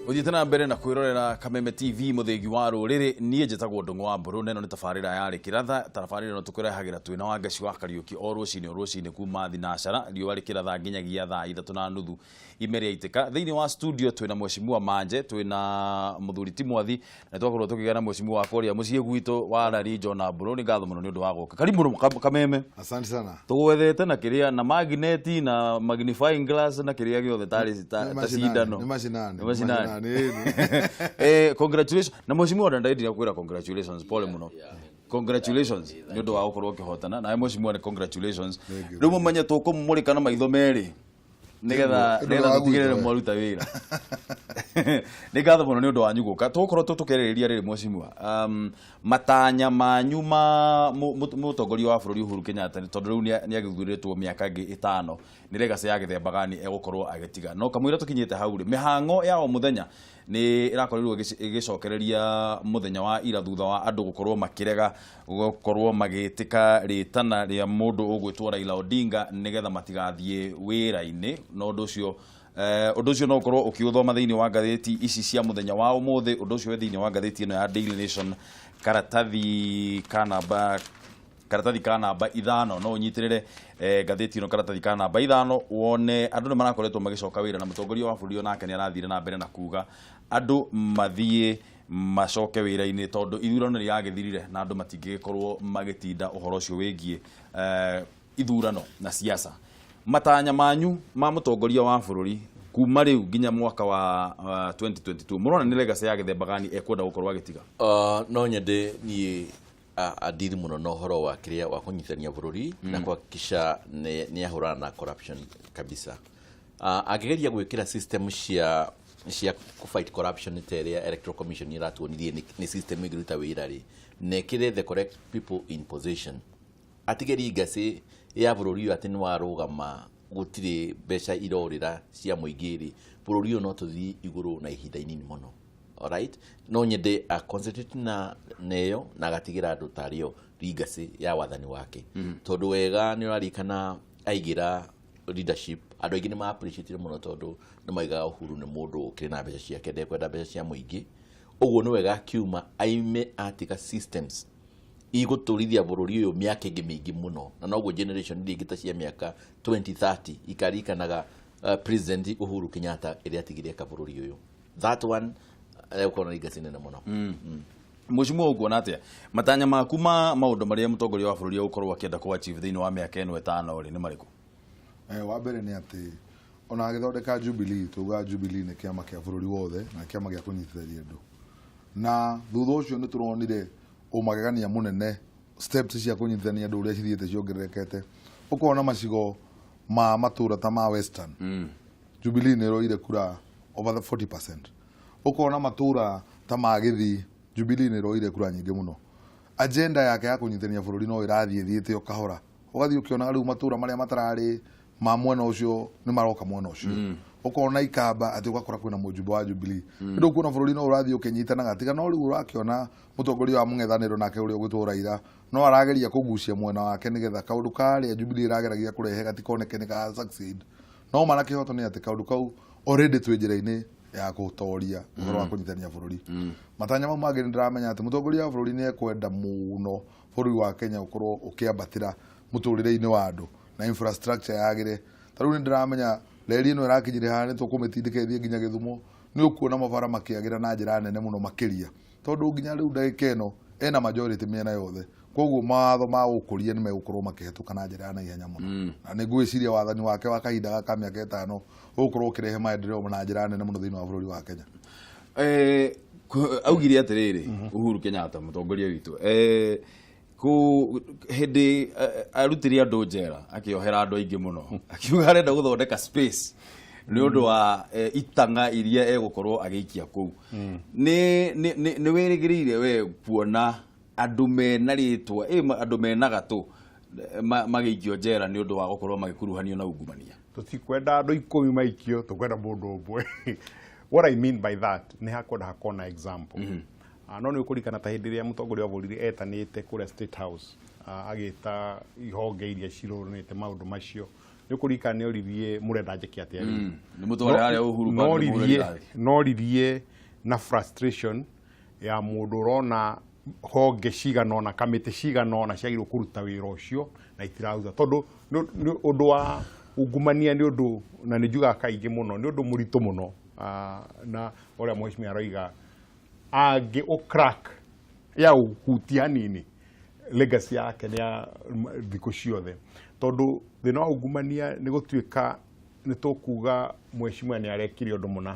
Uthiĩte na mbere na kwĩrorera Kameme TV mũthĩgi wa rũrĩrĩ niĩ njĩtagwo Ndung'u wa Mbũrũ neno nĩ tabarĩra yarĩ kĩratha tabarĩra ĩno tũkũrehagĩra twĩna Wangeci wa Kariũki o rũcinĩ kuma thinacara riũa rĩkĩratha nginyagia thaa 3:30 ime rĩaitĩka thĩinĩ wa studio twĩna mheshimiwa Manje twĩna mũthuri ti Mwathi na twakorwo tũkĩgĩa na mheshimiwa wakwa ũrĩa mũciĩ gwitũ wa Rari John Mbũrũ nĩ ngatho mũno nĩ ũndũ wa gũka karibu Kameme. Asante sana. Tũgwethete na kĩrĩa na magneti na magnifying glass na kĩrĩa gĩothe ta cindano nĩ mashinani congratulations na mheshimiwa ndaendire kwĩra congratulations pole muno congratulations nĩ ũndũ wa gũkorwo ũkĩhotana na mheshimiwa nĩ congratulations rĩu mũmenye tũkũmũrĩka na maitho merĩ nigetha tũtigĩrĩre mwaruta wĩra nĩ ngatho mũno nĩ ũndũ wanyu gũka tũgũkorwo tũkĩarĩrĩria rĩrĩ mheshimiwa matanya manyu ma mũtongoria wa bũrũri Uhuru Kenyatta tondũ rĩu nĩ agĩthurĩtwo mĩaka ĩngĩ 5 nĩ legacy ya gĩthemba gani egũkorwo agĩtiga no kamũira tũkinyĩte hau rĩ mĩhango ya o mũthenya nĩ ĩrakorirwo ĩgĩcokereria mũthenya wa ira thutha wa andũ gũkorwo makĩrega gũkorwo magĩtĩka rĩtana rĩa mũndũ ũgwĩtwo Raila Odinga nĩgetha matigathiĩ wĩra-inĩ no ũndũ ũcio no ũkorwo ũkĩũthoma thĩinĩ wa ngathĩti ici cia mũthenya wa ũmũthĩ ũndũ ũcio thĩinĩ wa ngathĩti ĩno ya Daily Nation karatathi ka namba 5 no ũnyitĩrĩre ngathĩti ĩno karatathi ka namba 5 wone andũ nĩ marakoretwo magĩcoka wĩra na mũtongoria wa bũrũri onake nĩ arathire na mbere na kuga andũ mathiĩ macoke wĩra-inĩ tondũ ithurano nĩ yagĩthirire na andũ matingĩkorwo magĩtinda ũhoro ũcio wĩgiĩ ithurano na siasa matanya manyu ma mũtongoria wa bũrũri kuma rĩu nginya mwaka wa 2022 mũrona nĩ legacy ya gĩthemba gani ekwenda gũkorwo agĩtiga no nyende niĩ adiri muno no horo wa kĩrĩa wa kũnyitithania bũrũri na kuhakikisha nĩ ahũrana na corruption kabisa angĩgeria gwĩkĩra system cia fight corruption ĩrĩa electoral commission ĩratuonirie nĩ system ĩngĩruta wĩra rĩ nekĩre the correct people in position atigeri ngacĩ ya bũrũri ũyũ atĩ nĩ warũgama gũtirĩ mbeca irorĩra cia mũingĩ rĩ bũrũri ũyũ no tũthiĩ igũrũ na ihinda inini mũno. Alright, no nyende a concentrate na neyo na agatigĩra andũ tarĩo legacy ya wathani wake tondũ wega nĩ ũrarikana aigĩra leadership andũ aingĩ nĩ ma appreciate mũno tondũ nĩ maigaga Uhuru nĩ mũndũ ũkĩrĩ na mbeca ciake ndekwenda mbeca cia mũingĩ ũguo nĩ wega kiuma aime atika systems igũtũrithia bũrũri ũyũ mĩaka ĩngĩ mĩingĩ mũno na noguo generation iria ingĩ ta cia mĩaka 2030 ikarikanaga president Uhuru Kenyatta ĩrĩa atigire ka bũrũri ũyũ that one ekona legacy nene mũno mheshimiwa ũkuona atĩa matanya maku ma maũndũ marĩa mũtongoria wa bũrũri gũkorwo akĩenda kũ achieve thĩinĩ wa mĩaka ĩno 5 rĩ nĩ marĩkũ wa mbere nĩ atĩ ona agĩthondeka Jubilee tuga Jubilee nĩ kĩama kĩa bũrũri wothe na kĩama gĩa kũnyitithania andũ na thutha ũcio nĩ tũronire ũmagegania mũnene steps cia kũnyitithania andũ ũrĩa cithiĩte ciongererekete ũkona macigo ma matũra ta ma Western Jubilee nĩ roire kura over the 40% ũkona matũra ta ma Gĩthii Jubilee nĩ roire kura nyingĩ mũno agenda yake ya kũnyitithania bũrũri no ĩrathiĩte o kahora ũgathiĩ ũkiona rĩu matũra marĩa matararĩ ma mwena ũcio nĩ maroka mwena ũcio ũkona ikamba atĩ ũgakora kwĩna mũjumbe wa Jubilee ndũ kuona bũrũri no ũrathiĩ ũkĩnyitana gatiga no rĩu ũrakĩona mũtongoria wa mũng'ethanĩro nake ũrĩa ũgwĩtwo Raila no arageria kũgucia mwena wake nĩgetha kaũndũ karĩa Jubilee ĩrageragia kũrehe gatikoneke nĩ ka succeed no marakĩhota nĩ atĩ kaũndũ kau already twĩ njĩra-inĩ ya gũtoria ũhoro wa kũnyitithania bũrũri matanya mau mangĩ nĩ ndĩramenya atĩ mũtongoria wa bũrũri nĩ ekwenda mũno bũrũri wa Kenya ũkorwo ũkĩambatĩra mũtũrĩre-inĩ wa andũ na infrastructure yagĩre tarĩu nĩ ndĩramenya reri ĩno ĩrakinyire haha nĩ tũkũmĩtindĩka ĩthiĩ nginya Gĩthumo nĩ ũkuona mabara makĩagĩra na njĩra nene mũno makĩria tondũ nginya rĩu ndagĩka ĩno ena majority mĩena yothe koguo mawatho ma ũkũria nĩ megũkorwo makĩhetũka na njĩra na ihenya mũno na nĩ ngwĩciria wathani wake wa kahinda gaka mĩaka 5 ũgũkorwo ũkĩrehe maendeleo na njĩra nene mũno thĩinĩ wa bũrũri wa Kenya augire atĩrĩrĩ Uhuru Kenyatta mũtongoria witũ hĩndĩ arutire andũ njera akĩohera andũ aingĩ mũno akiuga arenda gũthondeka space nĩ ũndũ wa itanga iria egũkorwo agĩikia kũu nĩ wĩrĩgĩrĩire we kuona andũ mena rĩtwa andũ mena gatũ magĩikio njera nĩ ũndũ wa gũkorwo magĩkuruhanio na ungumania tũtikwenda andũ 10 maikio tũkwenda mũndũ ũmwe what I mean by that nĩ hakwenda hakona example no nĩ ũkũrikana ta hĩndĩ ĩrĩa mũtongoria wa bũrũri etanĩte kũrĩa State House agĩta ihonge iria cirũnĩte maũndũ macio nĩ kũrika nĩ oririe mũrenda njeki atĩa rĩu nĩ mũtware harĩa Uhuru no ririe na frustration ya mũndũ ũrona honge ciganona kamĩtĩ ciganona ciagĩrĩirwo kũruta wĩra ũcio na itirauga tondũ ũndũ wa ungumania nĩ ũndũ na nĩ njugaga kaingĩ mũno nĩ ũndũ mũritũ mũno na ũrĩa mheshimiwa aroiga angĩ crack ya ũhutia hanini legacy yake nĩ ya thikũ ciothe tondũ thĩna wa ungumania nĩ gũtuĩka nĩ tũkuga mheshimiwa nĩ arekire ũndũ mũna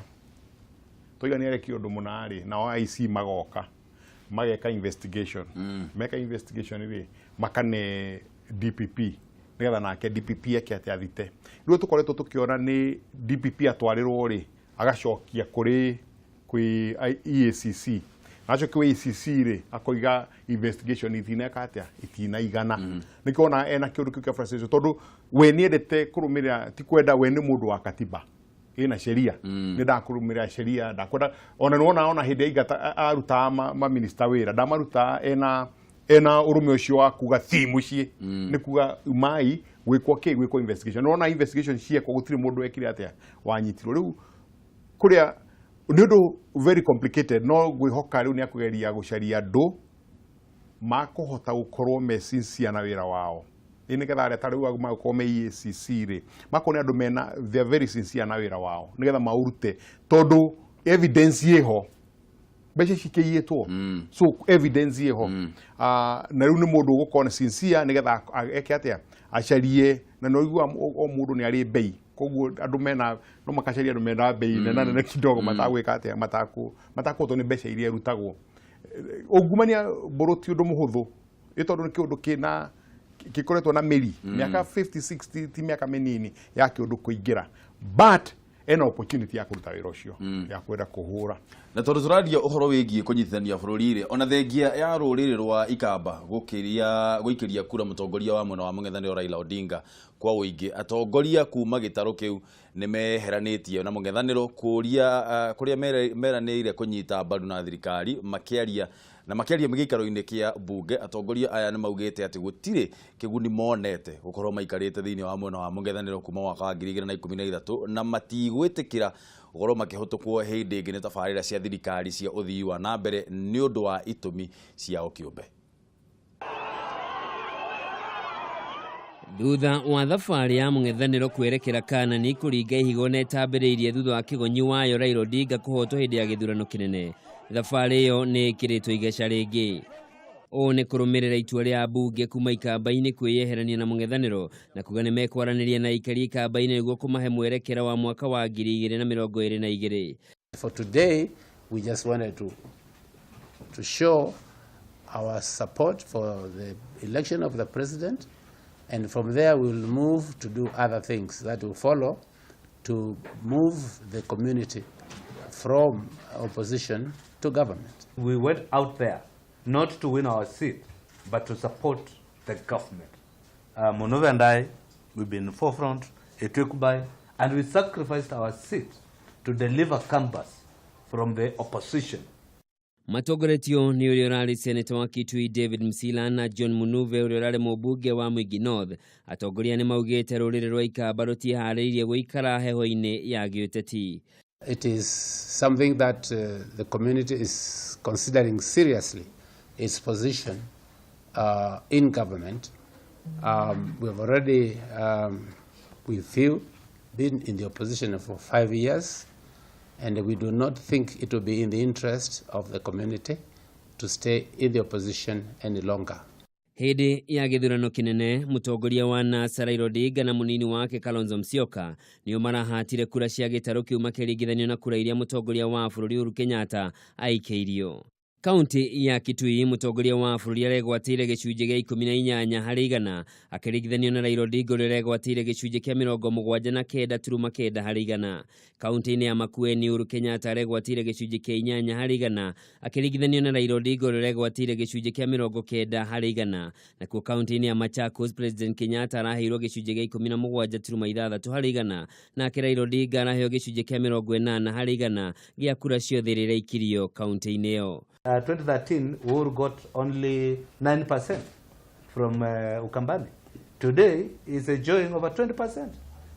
toiga nĩ arekire ũndũ mũna rĩ na IC magoka mageka investigation meka investigation rĩ makane DPP nĩgetha nake DPP yake athite rĩu tũkoretwo tũkĩona nĩ DPP atwarĩrwo rĩ agacokia kwĩ EACC nacho kwĩ EACC rĩ akoiga investigation itineka atĩa itinaigana nĩkĩona ena kĩũndũ kĩu kĩa frustration tondũ we nĩendete kũrũmĩrĩra ti kwenda we nĩ mũndũ wa katiba ina sheria nĩ ndakũrũmĩrĩra sheria ndakwenda ona nĩwona hĩndĩ aingata aruta ma minister wĩra ndamaruta ena ũrũme ũcio wa kuga ti mũciĩ nĩ kuga mai gwĩkwo investigation nĩwona investigation ciekwo gũtirĩ mũndũ wekire atĩa wanyitirwo rĩu kũrĩa nĩ ũndũ very complicated no gwĩhoka rĩu nĩ akũgeria gũcaria andũ makũhota gũkorwo me sincere na wĩra wao nĩgetha arĩa tarĩu magũkorwo me EACC rĩ makone andũ mena they are very sincere na wĩra wao nĩgetha maurute tondũ evidence ĩho mbeca cikĩiyĩtwo so evidence ĩho na rĩu nĩ mũndũ ũgũkorwo sincere nĩgetha eke atĩa acarie na no igua o mũndũ nĩ arĩ bei koguo andũ mena no makacaria andũ mena bei nene kidogo matagwĩka atĩa matakũhotwo nĩ mbeca iria irutagwo ungumania mbũrũ ti ũndũ mũhũthũ tondũ nĩ kĩũndũ kĩna gĩkoretwo na mĩri mĩaka 50 60 ti mĩaka mĩnini ya kĩũndũ kũingĩra but ena opportunity ya kũruta wĩra ũcio ya kwenda kũhũra na tondũ tũraria ũhoro wĩgiĩ kũnyitithania bũrũri-rĩ ona thengia ya rũrĩrĩ rwa Ikamba gũikĩria kura mũtongoria wa mwena wa mũng'ethanĩro Raila Odinga kwa ũingĩ atongoria kuma gĩtarũ kĩu nĩ meheranĩtie na mũng'ethanĩro kũrĩa meranĩire kũnyita mbaru na thirikari makĩaria gĩikaro-inĩ kĩa mbunge atongoria aya nĩ maugĩte atĩ gũtirĩ kĩguni monete gũkorwo maikarĩte thĩinĩ wa mwena wa mũng'ethanĩro kuma mwaka wa 2013 na matigwĩtĩkĩra gũkorwo makĩhũtũkwo hĩndĩ ĩngĩ nĩ tabarĩra cia thirikari cia ũthii wa na mbere nĩ ũndũ wa itũmi ciao kĩũmbe. Thutha wa thabarĩ ya mũng'ethanĩro kwerekera Kanani kũringa ihigo na ĩtambĩrĩirie thutha wa kĩgonyi wayo Raila Odinga kũhotwo hĩndĩ ya gĩthurano kĩnene thabarĩ ĩyo nĩ ĩkĩrĩtwo igeca rĩngĩ ũũ nĩ kũrũmĩrĩra itua rĩa mbunge kuma Ikamba-inĩ kwĩyeherania na mũng'ethanĩro na kuga nĩ mekwaranĩria na aikari Ikamba-inĩ nĩguo kũmahe mwerekera wa mwaka wa 2022. For today we just wanted to show our support for the election of the president, and from there we will move to do other things that will follow to move the community from opposition to government. We went out there not to win our seat, but to support the government. Monove and I, we've been in the forefront, Etwekubai, and we sacrificed our seat to deliver canvas from the opposition. Matogoretio nĩ ũrĩa ũrarĩ Senator wa Kitui David Msila na John Munuve ũrĩa ũrarĩ mũmbunge wa Maingi North. Atongoria nĩ maugĩte rũrĩrĩ rwa Ikamba rũtiharĩirie gũikara heho-inĩ ya gĩũteti. It is something that the community is considering seriously its position in government. We have already, we feel, been in the opposition for 5 years, and we do not think it will be in the interest of the community to stay in the opposition any longer. Hĩndĩ ya gĩthurano kĩnene mũtongoria wa NASA Raila Odinga na mũnini wake Kalonzo Musyoka nĩo marahatire kura cia gĩtarũ kĩu makĩringithanio na kura iria mũtongoria wa bũrũri Uhuru Kenyatta aikĩirio. Kaunti ya Kitui mũtongoria wa bũrũri aregwatĩire gĩcunjĩ gĩa 18 harĩ igana akĩringithanio na Raila Odinga ũrĩa aregwatĩire gĩcunjĩ kĩa 79.9 harĩ igana. Kaunti-inĩ ya Makueni Uhuru Kenyatta aregwatĩire gĩcunjĩ kĩa 8 harĩ igana akĩringithanio na Raila Odinga ũrĩa aregwatĩire gĩcunjĩ kĩa 90 harĩ igana. Nakuo kaunti-inĩ ya Machakos President Kenyatta araheirwo gĩcunjĩ gĩa 17.6 harĩ igana nake Raila Odinga araheo gĩcunjĩ kĩa 80 harĩ igana gĩa kura ciothe rĩrĩa ikirio kaunti-inĩ ĩyo. 2013, Uhuru got only 9% from Ukambani. Today, he's enjoying over 20%.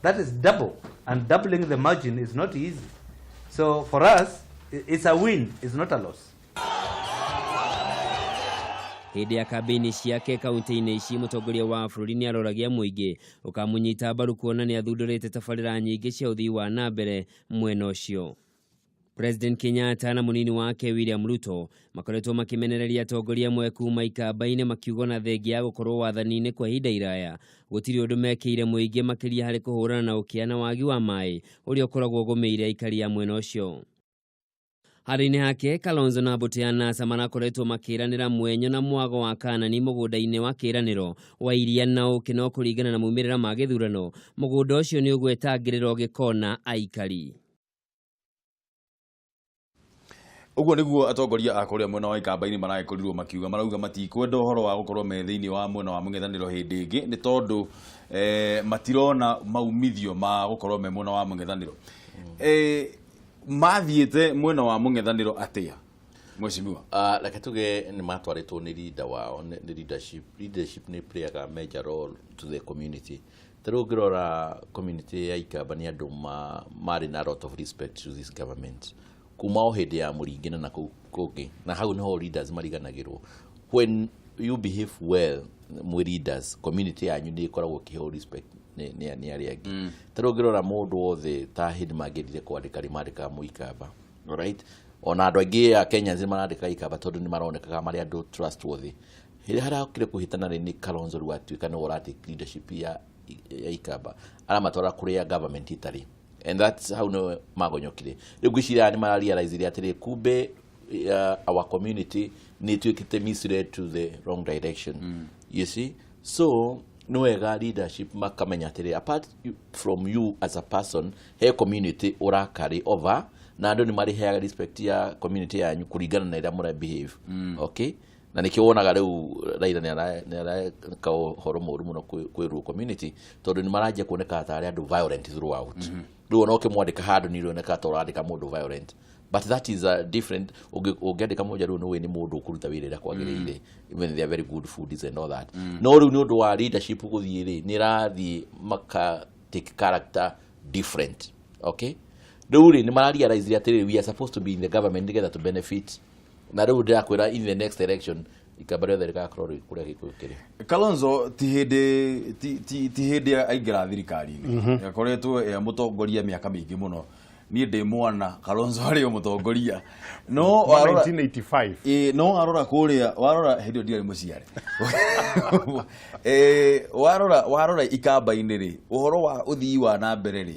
That is double, and doubling the margin is not easy. So for us, it's a win, it's not a loss. Hĩndĩ ya kambĩini ciake kaunti-inĩ ici mũtongoria wa bũrũri nĩ aroragia mũingĩ ũkamũnyita mbaru kuona nĩ athundũrĩte tabarĩra nyingĩ cia ũthii wa na mbere mwena ũcio. President Kenyatta na mũnini wake William Ruto makoretwo makimenereria atongoria amwe kuma ikamba-inĩ makiuga na thengia ya gũkorwo wathani-inĩ kwa ihinda iraya gũtirĩ ũndũ mekĩire mũingĩ makĩria harĩ kũhũrana na ũkĩa na wagi wa maĩ ũrĩa ũkoragwo ũgũmĩire aikari a mwena ũcio. Harĩ-inĩ hake, Kalonzo na mbũtũ ya NASA marakoretwo makĩranĩra mwenyo na mwago wa Kanani mũgũnda-inĩ wa kĩranĩro wa iria na ũkĩ no kũringana na maumĩrĩra ma Githurano. Mũgũnda ũcio nĩ ũgwetangĩrĩra ũgĩkona aikari. Uguo niguo atongoria a kuria mwena wa ikamba-inĩ maragĩkorirwo makiuga marauga matikwenda ũhoro wa gũkorwo me thĩinĩ wa mwena wa mũng'ethanĩro hĩndĩ ĩngĩ nĩ tondũ matirona maumithio ma gũkorwo me mwena wa mũng'ethanĩro. Mathiĩte mwena wa mũng'ethanĩro atĩa mheshimiwa? Reke tuge nĩ matwarĩtwo nĩ leader wao, nĩ leadership nĩ playaga a major role to the community. Tarĩu ũngĩrora community ya ikamba nĩ andũ marĩ na lot of respect to this government kuma o hĩndĩ ya mũringĩna na kũngĩ, na hau nĩho leaders mariganagĩrwo. When you behave well mwe leaders, community yanyu nĩ ĩkoragwo kĩheo respect nĩ arĩa angĩ. Tarĩu ũngĩrora mũndũ wothe ta hĩndĩ mangĩrire kwandĩka rĩmandĩka mũikamba, alright, ona andũ aingĩ a Kenya nĩ marandĩka ikamba tondũ nĩ maronekaga marĩ andũ trustworthy. Hĩndĩ harĩa hakire kũhĩtana nĩ Kalonzo rĩu atuĩka nĩ ũratake leadership ya ikamba aramatwara kũrĩa government itarĩ. And that's how no magonyokire. Rĩu ngwĩciria nĩ mararealize atĩrĩ kumbe our community nĩ tuĩkĩte misled to the wrong direction. You see? So no wega leadership makamenya atĩrĩ apart from you as a person, he community ora carry over na andũ nĩ mariheaga respect ya community yanyu kũringana na ĩrĩa mũra behave. Okay? Na nĩkĩo wonaga rĩu Raila nĩ areka ũhoro mũru mũno kwĩ community tondũ nĩ maranjia kuoneka ta arĩ andũ violent throughout. Rĩu ona ũkĩmwandĩka handũ nĩ ũroneka ta ũrandĩka mũndũ violent. But that is a different, ũngĩandĩka mũndũ rĩu nĩ mũndũ ũkũruta wĩra ĩrĩa kwagĩrĩire, even they are very good foodies and all that. No rĩu nĩ ũndũ wa leadership gũthiĩ rĩ nĩ rathiĩ maka take character different. Okay? Rĩu rĩ nĩ mararealize atĩrĩ we are supposed to be in the government together to benefit. Na rĩu ndĩrakwĩra in the next election ikamba rĩothe rĩgakorwo kũrĩa gĩkũyũ kĩrĩ. Kalonzo ti hĩndĩ aingĩra thirikari-inĩ akoretwo mũtongoria mĩaka mĩingĩ mũno. Niĩ ndĩ mwana Kalonzo arĩ o mũtongoria no 1985 no arora kũrĩa warora hĩndĩ ndirĩ mũciare warora ikamba-inĩ rĩ ũhoro wa ũthii wa na mbere rĩ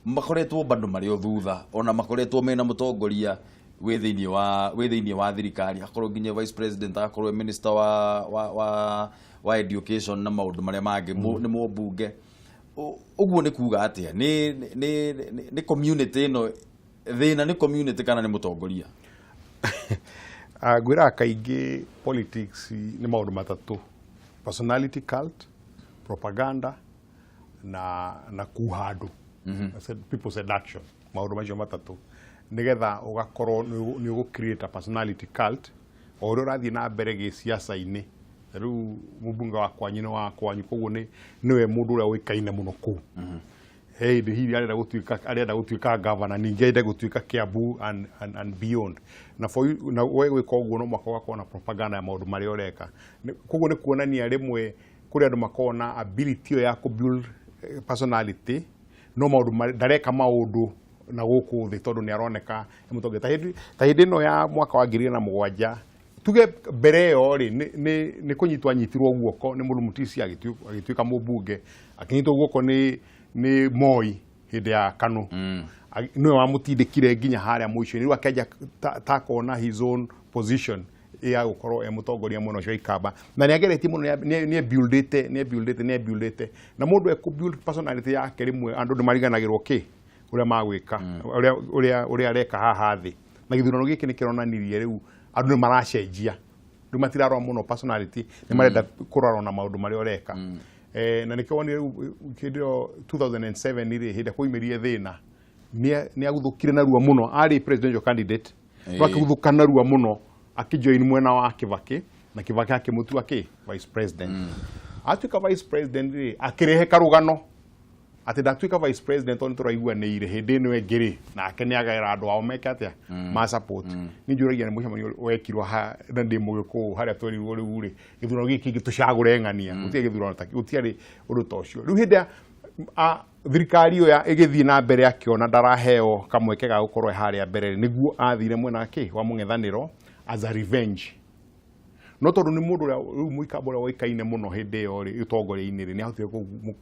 makoretwo bandũ marĩ o thutha ona makoretwo mena mũtongoria wĩ thĩinĩ wa thirikari akorwo nginya vice president akorwo minister wa education na maũndũ marĩa mangĩ nĩ mũmbunge. Uguo nĩ kuga atĩa nĩ community ĩno thĩna nĩ community kana nĩ mũtongoria? Ngwĩraga kaingĩ politics nĩ maũndũ matatũ: personality cult, propaganda na kuha andũ, people seduction. Maũndũ macio matatũ nigetha ugakorwo ni ugu-create a personality cult o ũrĩa ũrathiĩ na mbere gĩciaca-inĩ. Rĩu mũmbunge wa kwanyu nĩ wa kwanyu, koguo nĩwe mũndũ ũrĩa ũĩkaine mũno kũu. Hĩndĩ hihi arenda gũtuĩka governor, ningĩ arenda gũtuĩka Kiambu and beyond. Na we gwĩka ũguo no mũhaka ũgakorwo na propaganda ya maũndũ marĩa ũreka. Koguo nĩ kuonania rĩmwe kũrĩ andũ makoragwo na ability ya kũ-build personality, no maũndũ ndareka maũndũ na gũkũ thĩ tondũ nĩ aroneka mũtongoria. Ta hĩndĩ ĩno ya mwaka wa 2007 tuge mbere ĩyo rĩ nĩ kũnyitwo anyitirwo guoko nĩ mũndũ mũtici agĩtuĩka mũmbunge, akĩnyitwo guoko nĩ Moi hĩndĩ ya Kanu. Nĩwe wamũtindĩkire nginya harĩa mũico-inĩ. Rĩu akĩanjia takona his own position ya gũkorwo mũtongoria mwena ũcio ikamba, na nĩ ageretie mũno, nĩ buildĩte na mũndũ ekũ-build personality yake rĩmwe andũ nĩ mariganagĩrwo ũrĩa magwĩka ũrĩa areka haha thĩ. Na gĩthurano gĩkĩ nĩ kĩronanirie rĩu andũ nĩ maracenjia, rĩu matirarora mũno personality, nĩ marenda kũrora na maũndũ marĩa ũreka. Na nĩkĩo wonire rĩu kĩndĩ 2007 rĩ hĩndĩ kũimĩrie thĩna nĩ aguthũkire narua mũno, arĩ presidential candidate akĩguthũka narua mũno akĩjoin mwena wa Kibaki na Kibaki akĩmũtua vice president. Atuĩka vice president rĩ akĩrehe karũgano ati ndatuika vice president on turaiguanĩire hĩndĩ ĩno ĩngĩ nake nĩ agaĩra andũ ao meke atĩa ma support nĩ njũragia nĩ mũcemanio wekirwo na ndĩ mũgĩkũyũ harĩa twerirwo rĩu rĩ gĩthurano gĩkĩ tũcagũre ng'ania gũtirĩ gĩthurano ta gũtiarĩ ũndũ ta ũcio rĩu hĩndĩ thirikari ĩyo ĩgĩthiĩ na mbere akĩona ndaraheo kamweke ga gũkorwo harĩa mbere nĩguo athire mwena wa mũng'ethanĩro as a revenge no tondũ nĩ mũndũ ũrĩa mũikamba ũrĩa woikaine mũno hĩndĩ ĩyo rĩ ũtongoria-inĩ rĩ nĩ ahotire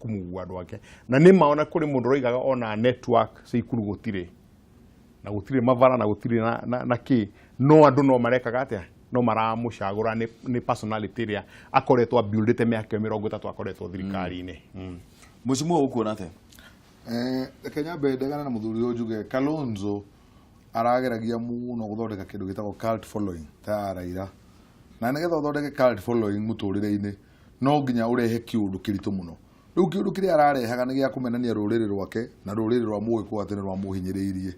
kũmugua andũ ake na nĩ maona kũrĩ mũndũ ũroigaga ona network cikuru gũtirĩ na gũtirĩ mavara na gũtirĩ na kĩ no andũ no marekaga atĩa no maramũcagũra nĩ personality ĩrĩa akoretwo abuildĩte mĩaka 30 akoretwo thirikari-inĩ Mũcimu ũkuona atĩa Kenya ndegana na mũthuri ũyũ njuge Kalonzo arageragia mũno gũthondeka kĩndũ gĩtagwo cult following ta Raila na nĩgetha ũthondeke cult following mũtũrĩre-inĩ no nginya ũrehe kĩũndũ kĩritũ mũno rĩu kĩũndũ kĩrĩa ararehaga nĩ gĩa kũmenania rũrĩrĩ rwake na rũrĩrĩ rwa Mũgĩkũyũ atĩ nĩ rwa mũhinyĩrĩirie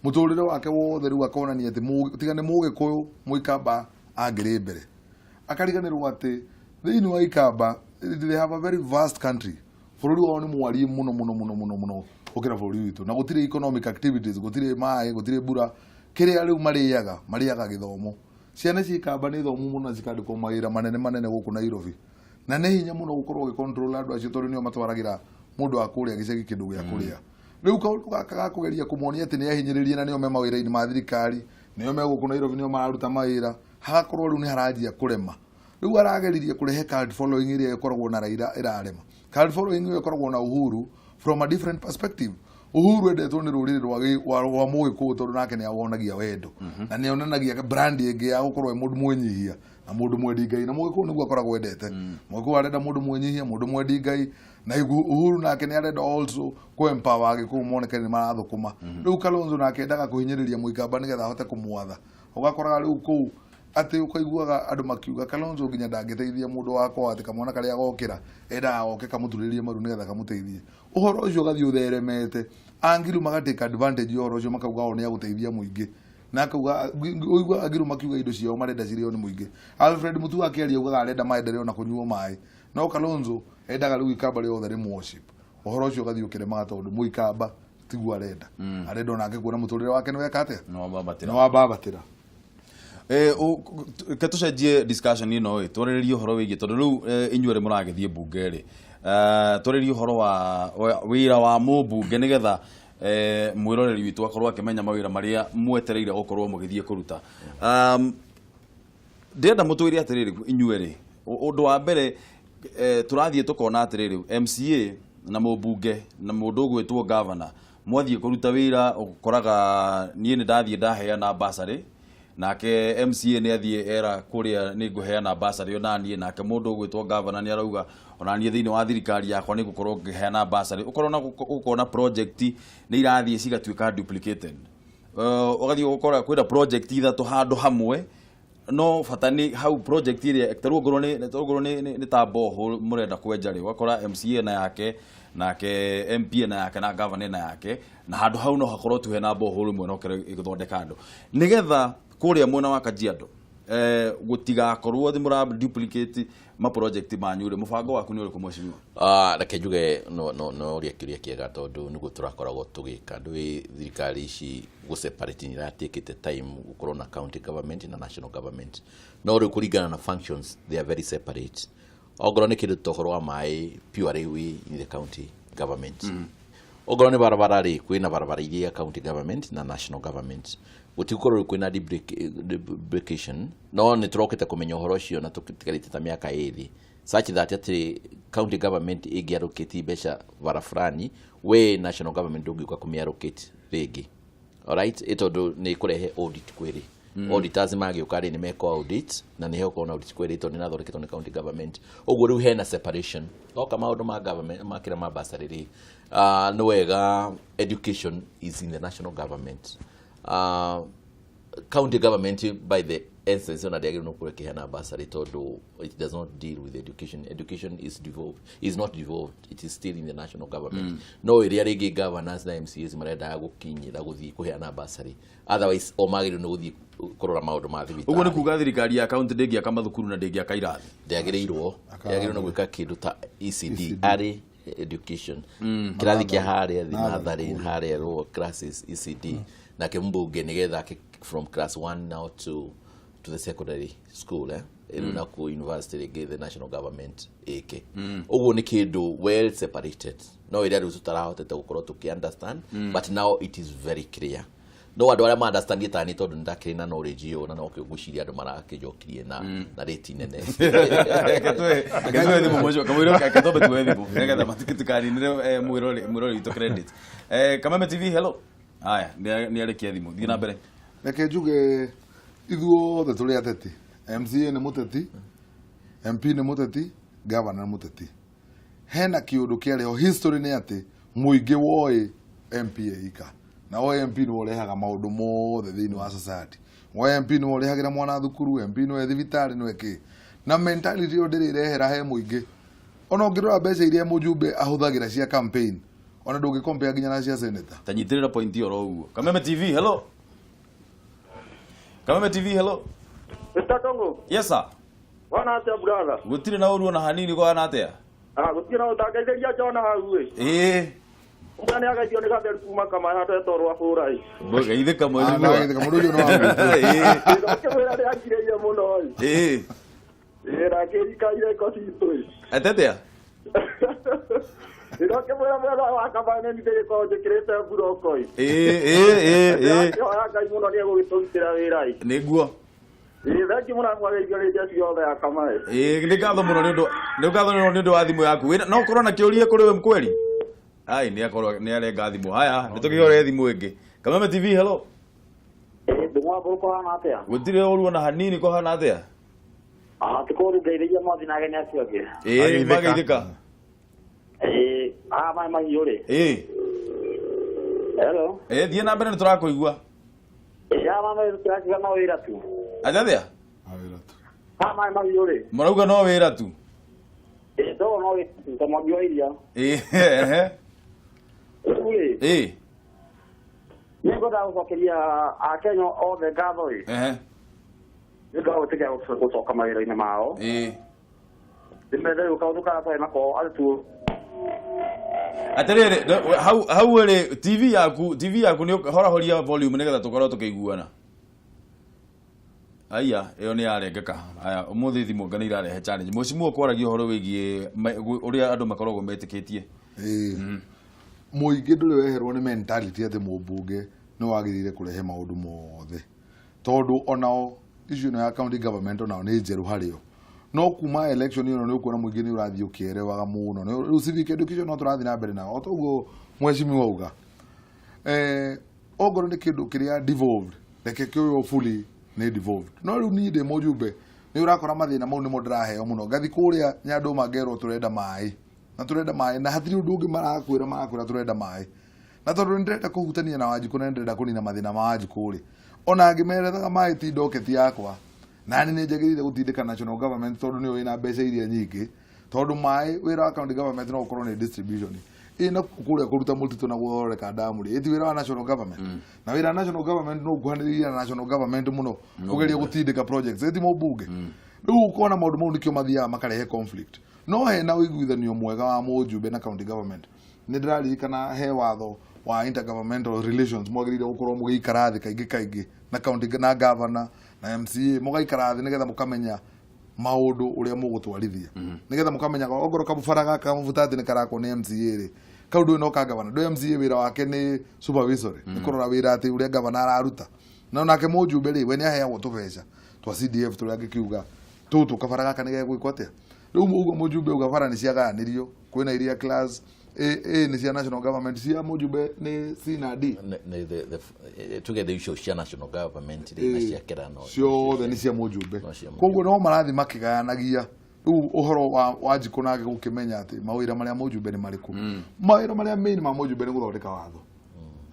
mũtũrĩre wake wothe rĩu akonania atĩ tiga nĩ Mũgĩkũyũ Mũikamba angĩrĩ mbere akariganĩrwo atĩ thĩinĩ wa Ikamba they have a very vast country bũrũri wao nĩ mwariĩ mũno gũkĩra bũrũri witũ na gũtirĩ economic activities gũtirĩ maĩ gũtirĩ mbura kĩrĩa rĩu marĩaga gĩthomo ciana cikamba nĩ thomu mũno cikandĩkwo mawĩra manene gũkũ Nairobi na nĩ hinya mũno gũkorwo ũgĩcontrol andũ acio tondũ nĩo matwaragĩra mũndũ wa kũrĩa gĩcagi kĩndũ gĩa kũrĩa rĩu kaũndũ gaka ga kũgeria kũmonia atĩ nĩ ahinyĩrĩrie na nĩo me mawĩra-inĩ ma thirikari nĩo me gũkũ Nairobi nĩo mararuta mawĩra hagakorwo rĩu nĩ haranjia kũrema rĩu arageririe kũrehe card following ĩrĩa ĩkoragwo na Raila ĩrarema card following ĩyo ĩkoragwo na Uhuru from a different perspective Uhuru endetwo nĩ rũrĩrĩ rwa Mũgĩkũyũ tondũ nake nĩ awonagia wendo na nĩ onanagia brand ĩngĩ ya gũkorwo mũndũ mwĩnyihia na mũndũ mwendi Ngai na Mũgĩkũyũ nĩguo akoragwo endete Mũgĩkũyũ arenda mũndũ mwĩnyihia mũndũ mwendi Ngai na Uhuru nake nĩ arenda also empower Agĩkũyũ moneke nĩ marathũkũma rĩu Kalonzo nake endaga kũhinyĩrĩria Mũikamba nĩgetha ahote kũmwatha ũgakoraga rĩu kũu atĩ ũkaiguaga andũ makiuga Kalonzo nginya ndangĩteithia mũndũ wakwa atĩ kamwana karĩa gokĩra endaga goke kamũturĩrie maru nĩgetha kamũteithie ũhoro ũcio ũgathiĩ ũtheremete Angiru magatake advantage ya ũhoro ũcio makauga o nĩ agũteithia mũingĩ na akauga ũigua Angiru makiuga indo ciao marenda cirĩo nĩ mũingĩ Alfred Mutua akĩaria ugaga arenda maendeleo na kũnyuo maĩ no Kalonzo endaga rĩu Ikamba rĩothe rĩ worship ũhoro ũcio ũgathiĩ ũkĩremaga tondũ Mũikamba tiguo arenda onake kuona mũtũrĩre wake nĩ weka atĩa no wambabatĩra ke tucenjie discussion ino twarĩrĩrie ũhoro wĩgiĩ tondũ rĩu inyuĩ mũragĩthiĩ bunge rĩ twarĩrĩrie ũhoro wa wĩra wa mũmbunge nĩgetha mwĩroreri witũ akorwo akĩmenya mawĩra marĩa mwetereire gũkorwo mũgĩthiĩ kũruta ndĩrenda mũtwĩre atĩrĩrĩ inyuĩ rĩ ũndũ wa mbere tũrathiĩ tũkona atĩrĩrĩ MCA na mũmbunge na mũndũ ũgwĩtwo governor mwathiĩ kũruta wĩra ũkoraga niĩ nĩ ndathiĩ ndaheana basarĩ nake MCA nĩ athiĩ era kũrĩa nĩ ngũheana basarĩ onaniĩ nake mũndũ ũgwĩtwo governor nĩ arauga onaniĩ thĩinĩ wa thirikari yakwa nĩ ngũkorwo ngĩheana basarĩ ũkona project nĩ irathiĩ cigatuĩka duplicated ũgathiĩ gũkora kwĩna project ithatũ handũ hamwe no bata nĩ hau project ĩrĩa tarĩu ngorwo nĩ ta borehole mũrenda kwenja rĩ ũgakora MCA na yake nake MP na yake na governor na yake na handũ hau no hakorwo tu hena borehole ĩmwe no ĩgũthondeka andũ nĩgetha kũrĩa mwena wa Kajiado gũtigakorwo thĩ mũra duplicate ma project manyu rĩ mũbango waku nĩ ũrĩkũ mweciria reke njuge no ria kĩũria kĩega tondũ nĩguo tũrakoragwo tũgĩka ndũĩ thirikari ici gũseparate nĩ iratekete time gũkorwo na county government na national government no rĩu kũringana na functions they are very separate ongorwo nĩ kĩndũ ta ũhoro wa maĩ pure in the county government ongorwo nĩ barabara rĩ kwĩna barabara iria county government na national government gũtikorwo kwĩna duplication no nĩ tũrokĩte kũmenya ũhoro ũcio na tũtigarĩte ta mĩaka ĩrĩ such that atĩ county government ĩngĩarũkĩti mbeca bara fulani we national government ndũngĩũka kũmĩarũkĩti rĩngĩ alright tondũ nĩ kũrehe audit kwĩrĩ auditors magĩũka rĩ nĩ meka audit na nĩ heo kuona audit kwĩrĩ tondũ nĩ nathondeketwo nĩ county government ũguo rĩu hena separation oka maũndũ ma government makĩra ma basarĩ rĩ nĩ wega education is in the national government county government by the essence on the no kurekeana basari todo it does not deal with education is not devolved it is still in the national government no area regi governors na MCAs marenda gukinyira guthii kuheana basari otherwise o magĩrĩirwo nĩ gũthii kũrora maũndũ ma thibitari ũguo nĩ kuga thirikari ya county ndĩngĩaka mathukuru na ndĩngĩaka irathi ndĩagĩrĩirwo nĩ gwĩka kĩndũ ta ECD arĩ education kirathi kia haria thinathari haria lower classes ECD na ke mbunge nigetha from class 1 now to the secondary school na ku university the national government eke uguo ni kindu well separated no ira riu tutarahotete gukorwo tuki understand but now it is very clear no andu aria ma understand it ani tondu ndakiri na knowledge yo na no kiguciria andu marakijokirie na rate nene katwe thimu mojo kamwiro katobe tuwe thimu ngetha matikitukani nire mwirori ito credit Kameme TV hello haya ni arekia thimu thina mbere reke njuge ithuothe tuli ateti MCA ni muteti MP ni muteti governor ni muteti hena kiundu kiareo history ni ati muingi woi MPA ika na o MP ni worehaga maundu mothe thiini wa society o MP ni worehagira mwana thukuru MP ni thibitari ni weki na mentality yo ndiri rehera he muingi ona ungirora mbeca iria mujumbe ahuthagira cia campaign ona ndungi compare nginya na cia senator tanyitirira point yo ro uguo Kameme TV hello Kameme TV hello Mr. Ndung'u. yes sir Wana atia brother. gutire na uru na hanini kwa na atia Gutire na utangairia jona hau Mwana agaithio ni gatheru kuma kama hata etorwa hurai. Boga ithe kamwe ni no ithe kamwe no Ndakewera ri akireia muno rakirika ile kotitoi atetea ndakewera mwana wakabane ni ndiko njikirite burokoi akai muno ni gugitutira wirai niguo thank you muna mwageithio ri jesi yothe akamae ni ngatho muno ni ndu wa thimu yaku no korwo na kiuria kuri we mkweli ai ni akorwo ni arenga thimu haya nitukihore thimu ingi Kameme TV hello ndumwa boko hana atia gutire uru na hanini ko hana atia tukuru ngeiria mwathi na ageni acio angi mageithika mai yore hello thie na mbere niturakuigua mama turakiga no wira tu ajathia mai yore marauga no wira tu do no tomagio iria Niko da ucokeria Akenya othe ngatho nĩndĩragwĩtĩkia gũcoka mawĩra-inĩ mao ndĩmendere kaũndũ karĩa nako arutwo atiriri hau ri TV yaku ni horahoria volume nigetha tukorwo tukiguana aya iyo ni yarengeka aya umuthi thimu ngana irarehe challenge mucimu okwaragia horo wigie uria andu makoragwo metikitie muingi nduri weherwo ni mentality ati mubunge no wagirire kurehe maundu mothe tondu onao icio ya county government onao ni njeru hario no kuma election ino ni ukuona muingi ni urathii ukierewaga muno ni civic education no turathi na mbere nao otoguo mweshimi wauga ogoro ni kindu kiria devolved reke kyo fully ni devolved no riu ni de mojumbe ni urakora mathina mau ni mo ndiraheo muno ngathi kuria nyandu magerwo turenda mai na turenda mai na hathiri undu ungi marakwira turenda mai na tondu ndirenda kuhutania na Wanjiku na ndirenda kunina mathina ma Wanjiku ri ona angimerethaga mai ti ndoketi yakwa na ni njagirire gutindika national government tondu ni wina mbeca iria nyingi tondu mai wira wa county government no ukorwo ni distribution ina kuria kuruta multito na guthoreka damu ri iti wira wa national government na wira national government no guhaniriria na national government muno ugeria gutindika projects iti mubunge riu ukona maundu mau nikio mathia makarehe conflict no he na wiguithanio mwega wa mujumbe na county government ni ndiraririkana he watho wa intergovernmental relations mwagirire gukorwo mugiikara thi kaingi na county na governor na MCA mugaikara thi nigetha mukamenya maundu uria mugutwarithia nigetha mukamenya ogoro kabufaraga kamuvutati ni karako ni MCA ri kaundu no ka governor do MCA wira wake ni supervisory ni kurora wira ati uria governor araruta na nake mujumbe ri we ni aheagwo tubeca twa CDF turia ngikiuga tutu kabaraga kanige gwikwo atia riu ugo mujumbe ugabara ni ciaganirio kwina iria class ni cia national government cia mujumbe ni C na D together icio cia national government na cia Githurano ciothe ni cia mujumbe koguo no marathi makigayanagia riu uhoro wa Wanjiku nage gukimenya ati mawira maria mujumbe ni mariku mawira maria main ma mujumbe ni guthondeka watho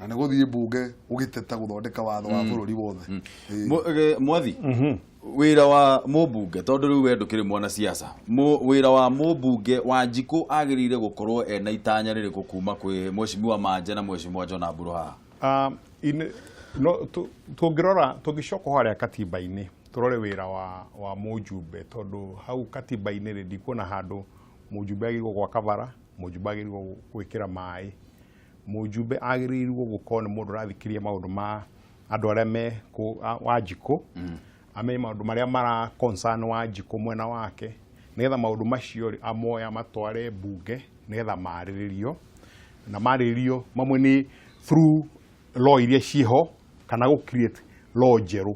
na ni guthii bunge ugiteta guthondeka watho wa bururi wothe mwathi wira wa mubunge tondu riu we ndukiri mwana siasa wira wa mubunge Wanjiku agirire gukorwo ena itanya ririku kuma kwi mweshimiwa Manje na mweshimiwa John Aburu haha no tungirora haria katiba-ini turore wira wa mujumbe tondu hau katiba-ini ri ndikuona handu mujumbe agirwo gwa kavara mujumbe agĩrĩirwo gwĩkĩra maĩ, mujumbe agĩrĩirwo gũkorwo nĩ mũndũ ũrathikiria maũndũ ma andũ arĩa me Wanjikũ, amenye maũndũ marĩa mara concern Wanjikũ mwena wake, nĩgetha maũndũ macio amoya matware mbunge nĩgetha marĩrĩrio, na marĩrĩrio mamwe nĩ through law iria ciho kana gũ create law njerũ.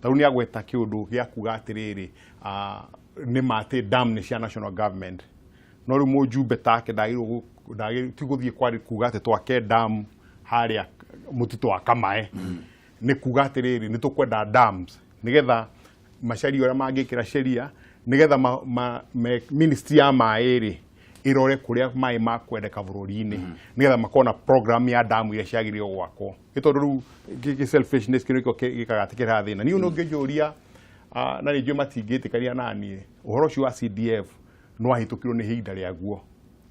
Tarĩu nĩ agweta kĩũndũ gĩa kuga atĩrĩrĩ, nĩ matĩ dam nĩ cia national government, no rĩu mũjumbe take ndagĩrĩirwo tigũthiĩ kwari kuga atĩ twake dam harĩa mũtitũ wa Kamae, nĩ kuga atĩrĩrĩ nĩ tũkwenda dams nĩgetha macaria ũrĩa mangĩkĩra sheria nĩgetha ministry ya maĩ rĩ irore kũrĩa maĩ makwendeka bũrũri-inĩ nĩgetha makona program ya damu iria ciagĩrĩirwo gwakwo. Gĩtondũ rĩu selfishness kĩrĩkio gĩkaga atĩ kĩrathĩna. Niĩ no ngĩjũria na nĩnjũĩ matingĩtĩkania naniĩ ũhoro ũcio wa CDF no ahĩtũkirwo nĩ ihinda rĩaguo,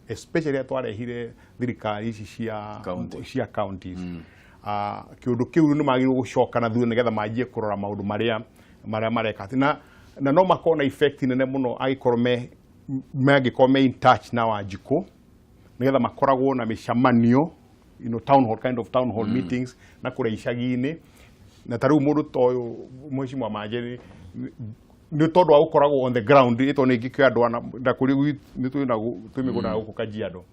especially twarehire thirikari ici cia counties. Kĩũndũ kĩu nĩ magĩrĩirwo gũcoka na thutha nĩgetha manjie kũrora maũndũ marĩa mareka na no makona effect nene mũno angĩkorwo mangĩkorwo me in touch na Wanjikũ nĩgetha makoragwo na mĩcemanio, town hall kind of town hall meetings na kũrĩa icagi-inĩ. Na tarĩu mũndũ ta ũyũ Mheshimiwa Manje nĩ tondũ wa gũkoragwo on the ground ĩtwo nĩ ngĩkĩoya andũ na kũrĩ twĩ mĩgũnda gũkũ Kajiado,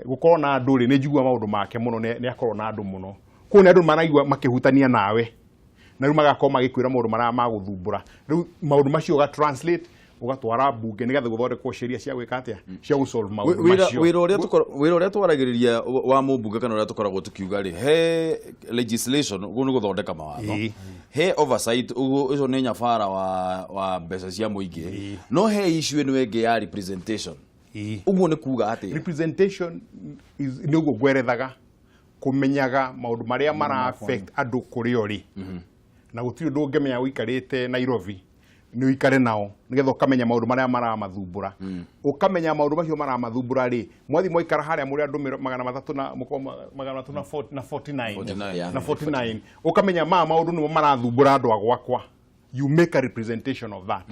gũkorwo na andũ rĩ nĩ njigua maũndũ make mũno, nĩ akorwo na andũ mũno kũu, nĩ andũ maraigua makĩhutania nawe na rĩu magakorwo magĩkwĩra maũndũ marĩa magũthumbũra. Rĩu maũndũ macio ũga translate ũgatwara mbunge nĩgetha gũthondekwo sheria cia gwĩka atĩa cia gũsolve maũndũ macio. Wĩra ũrĩa twaragĩrĩria wa mũmbunge kana ũrĩa tũkoragwo tũkiuga rĩ, he legislation ũguo nĩ gũthondeka mawatho, he oversight ũcio nĩ nyabara wa mbeca cia mũingĩ, no he issue ĩno ĩngĩ ya representation. Ũguo nĩ kuga atĩ representation nĩ ũguo ngwerethaga kũmenyaga maũndũ marĩa mara affect andũ kũrĩa ũrĩ, na gũtirĩ ũndũ ũngĩmenya ũikarĩte Nairobi nĩ ũikare nao nĩgetha ũkamenya maũndũ marĩa maramathumbũra. Ũkamenya maũndũ macio maramathumbũra rĩ, mwathi mwaikara harĩa mũrĩ andũ 349 ũkamenya maũndũ nĩmo marathumbũra andũ agwakwa. You make a representation of that.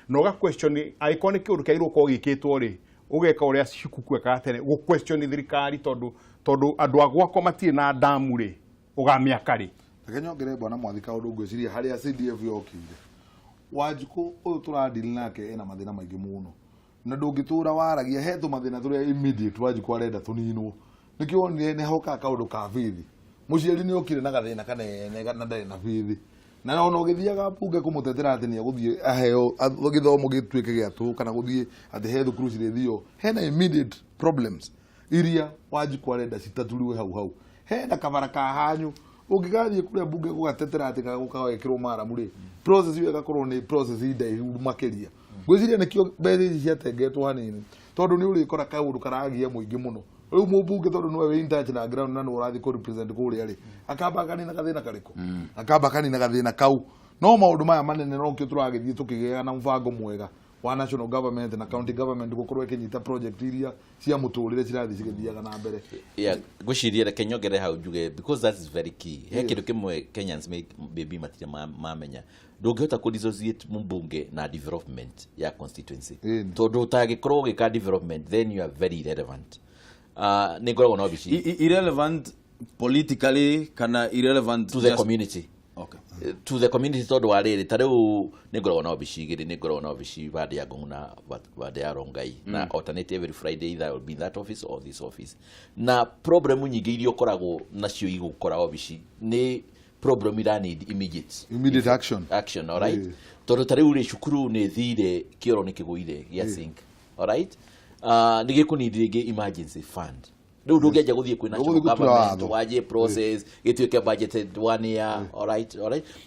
Na ũga question angĩkorwo nĩ kĩũndũ kĩagĩrĩirwo gũkorwo gĩkĩtwo rĩ, ũgeka ũrĩa cikuku ekaga tene gũ question thirikari tondũ andũ agwakwa matirĩ na damu rĩ, ũgamĩaka rĩ. Nyongere bwana mwathi kaũndũ ngwĩciria harĩa CDF yokire Wanjikũ ũyũ tũradili nake ena mathĩna maingĩ mũno, na ndũngĩtũra waragia he tũmathĩna tũrĩa immediate Wanjikũ arenda tũninwo. Nĩkĩo wonire nĩ hoka kaũndũ ka bithi, mũciari nĩ okire na gathĩna kanene na ndarĩ na bithi, na ona ũgĩthiaga mbunge kũmũtetera atĩ nĩ agũthiĩ aheo gĩthomo gĩtuĩke gĩatũ kana gũthiĩ atĩ he thukuru cirĩthio, hena immediate problems iria Wanjikũ arenda citatũriwe hau. Hena kabara ka hanyu ũngĩgathiĩ kũrĩa mbunge gũgatetera atĩ gũkawekĩrwo maramu rĩ, process ĩyo ĩgakorwo nĩ process ndaihu makĩria. Ngwĩciria nĩkĩo mbeca ici ciatengetwo hanini, tondũ nĩ ũrĩkora kaũndũ karagia mũingĩ mũno. Rĩu mũmbunge tondũ nĩwe wĩ in touch na ground na nĩ ũrathiĩ kũ represent kũrĩa rĩ, akamba kanina gathĩna karĩkũ, akamba kanina gathĩna kau. No maũndũ maya manene no kĩo tũragĩthiĩ tũkĩgĩa na mbango mwega wa national government na county government gũkorwo ĩkĩnyita project iria cia mũtũrĩre cirathiĩ cigĩthiaga na mbere. Ngwĩciria reke nyongere hau njuge because that is very key. He kĩndũ kĩmwe Kenyans maybe matirĩ mamenya, ndũngĩhota kũ dissociate mũmbunge na development ya constituency, tondũ ũtangĩkorwo ũgĩka development then you are very irrelevant. Nĩ ngoragwo na obici irrelevant politically kana irrelevant to the community. Okay. To the community tondũ wa rĩrĩ ta rĩu nĩ ngoragwo na obici igĩrĩ, nĩ ngoragwo na obici bande ya Ngung'u na bande ya Rongai, na alternate every Friday either will be that office or this office. Na problem nyingĩ iria ũkoragwo nacio igũkora obici nĩ problem ira need immediate action, all right. Tondũ ta rĩu rĩ cukuru nĩ thire kĩoro nĩ kĩgũire gĩa sink, all right. Nĩ gĩkũnidi rĩngĩ emergency fund. Rĩu ndũngĩanjia gũthiĩ kwĩ national government wanjie process gĩtuĩke budgeted 1 year, all right.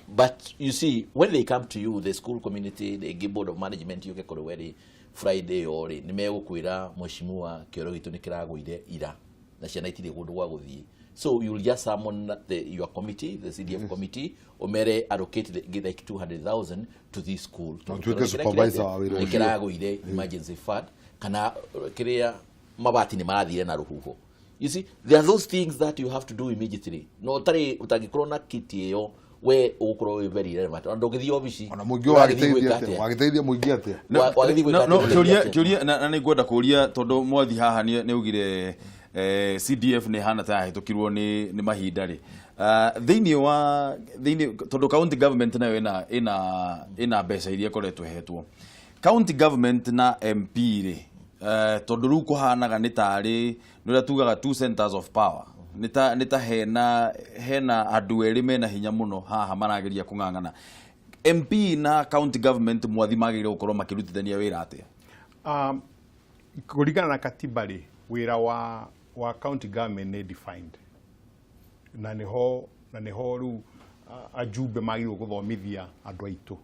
But you see when they come to you, the school community, the board of management, yuke kũrĩ weri Friday ori nĩ megũkwĩra Mheshimiwa kĩoro gitũ nĩ kĩragũire ira na ciana itirĩ gũndũ gwa gũthiĩ. So you will just summon your committee, the CDF committee, omere allocate like 200,000 to this school. Tuweke supervisor awire. Kĩragũire emergency fund kana kĩrĩa mabati nĩ marathire na rũhuho. You see, there are those things that you have to do immediately. No tari utangĩkorwo na kiti ĩyo we ukorwo we very relevant ona ndungithii obici ona muingi wagiteithia muingi atia kiuria na ni ngwenda kuria tondu mwathi haha ni ugire CDF ni hana ta hitukirwo ni mahinda ri thiini tondu county government nayo ina mbeca iria koretwo hetwo county government na MP ri tondu ru kuhanaga ni tari nura tugaga two centers of power nita hena andu eri mena hinya muno haha marageria kung'ang'ana MP na county government mwathi magire gukorwo makirutithania wira atia kuringana na katiba ri wira wa county government ni defined na niho ru ajumbe magirwo guthomithia andu aitu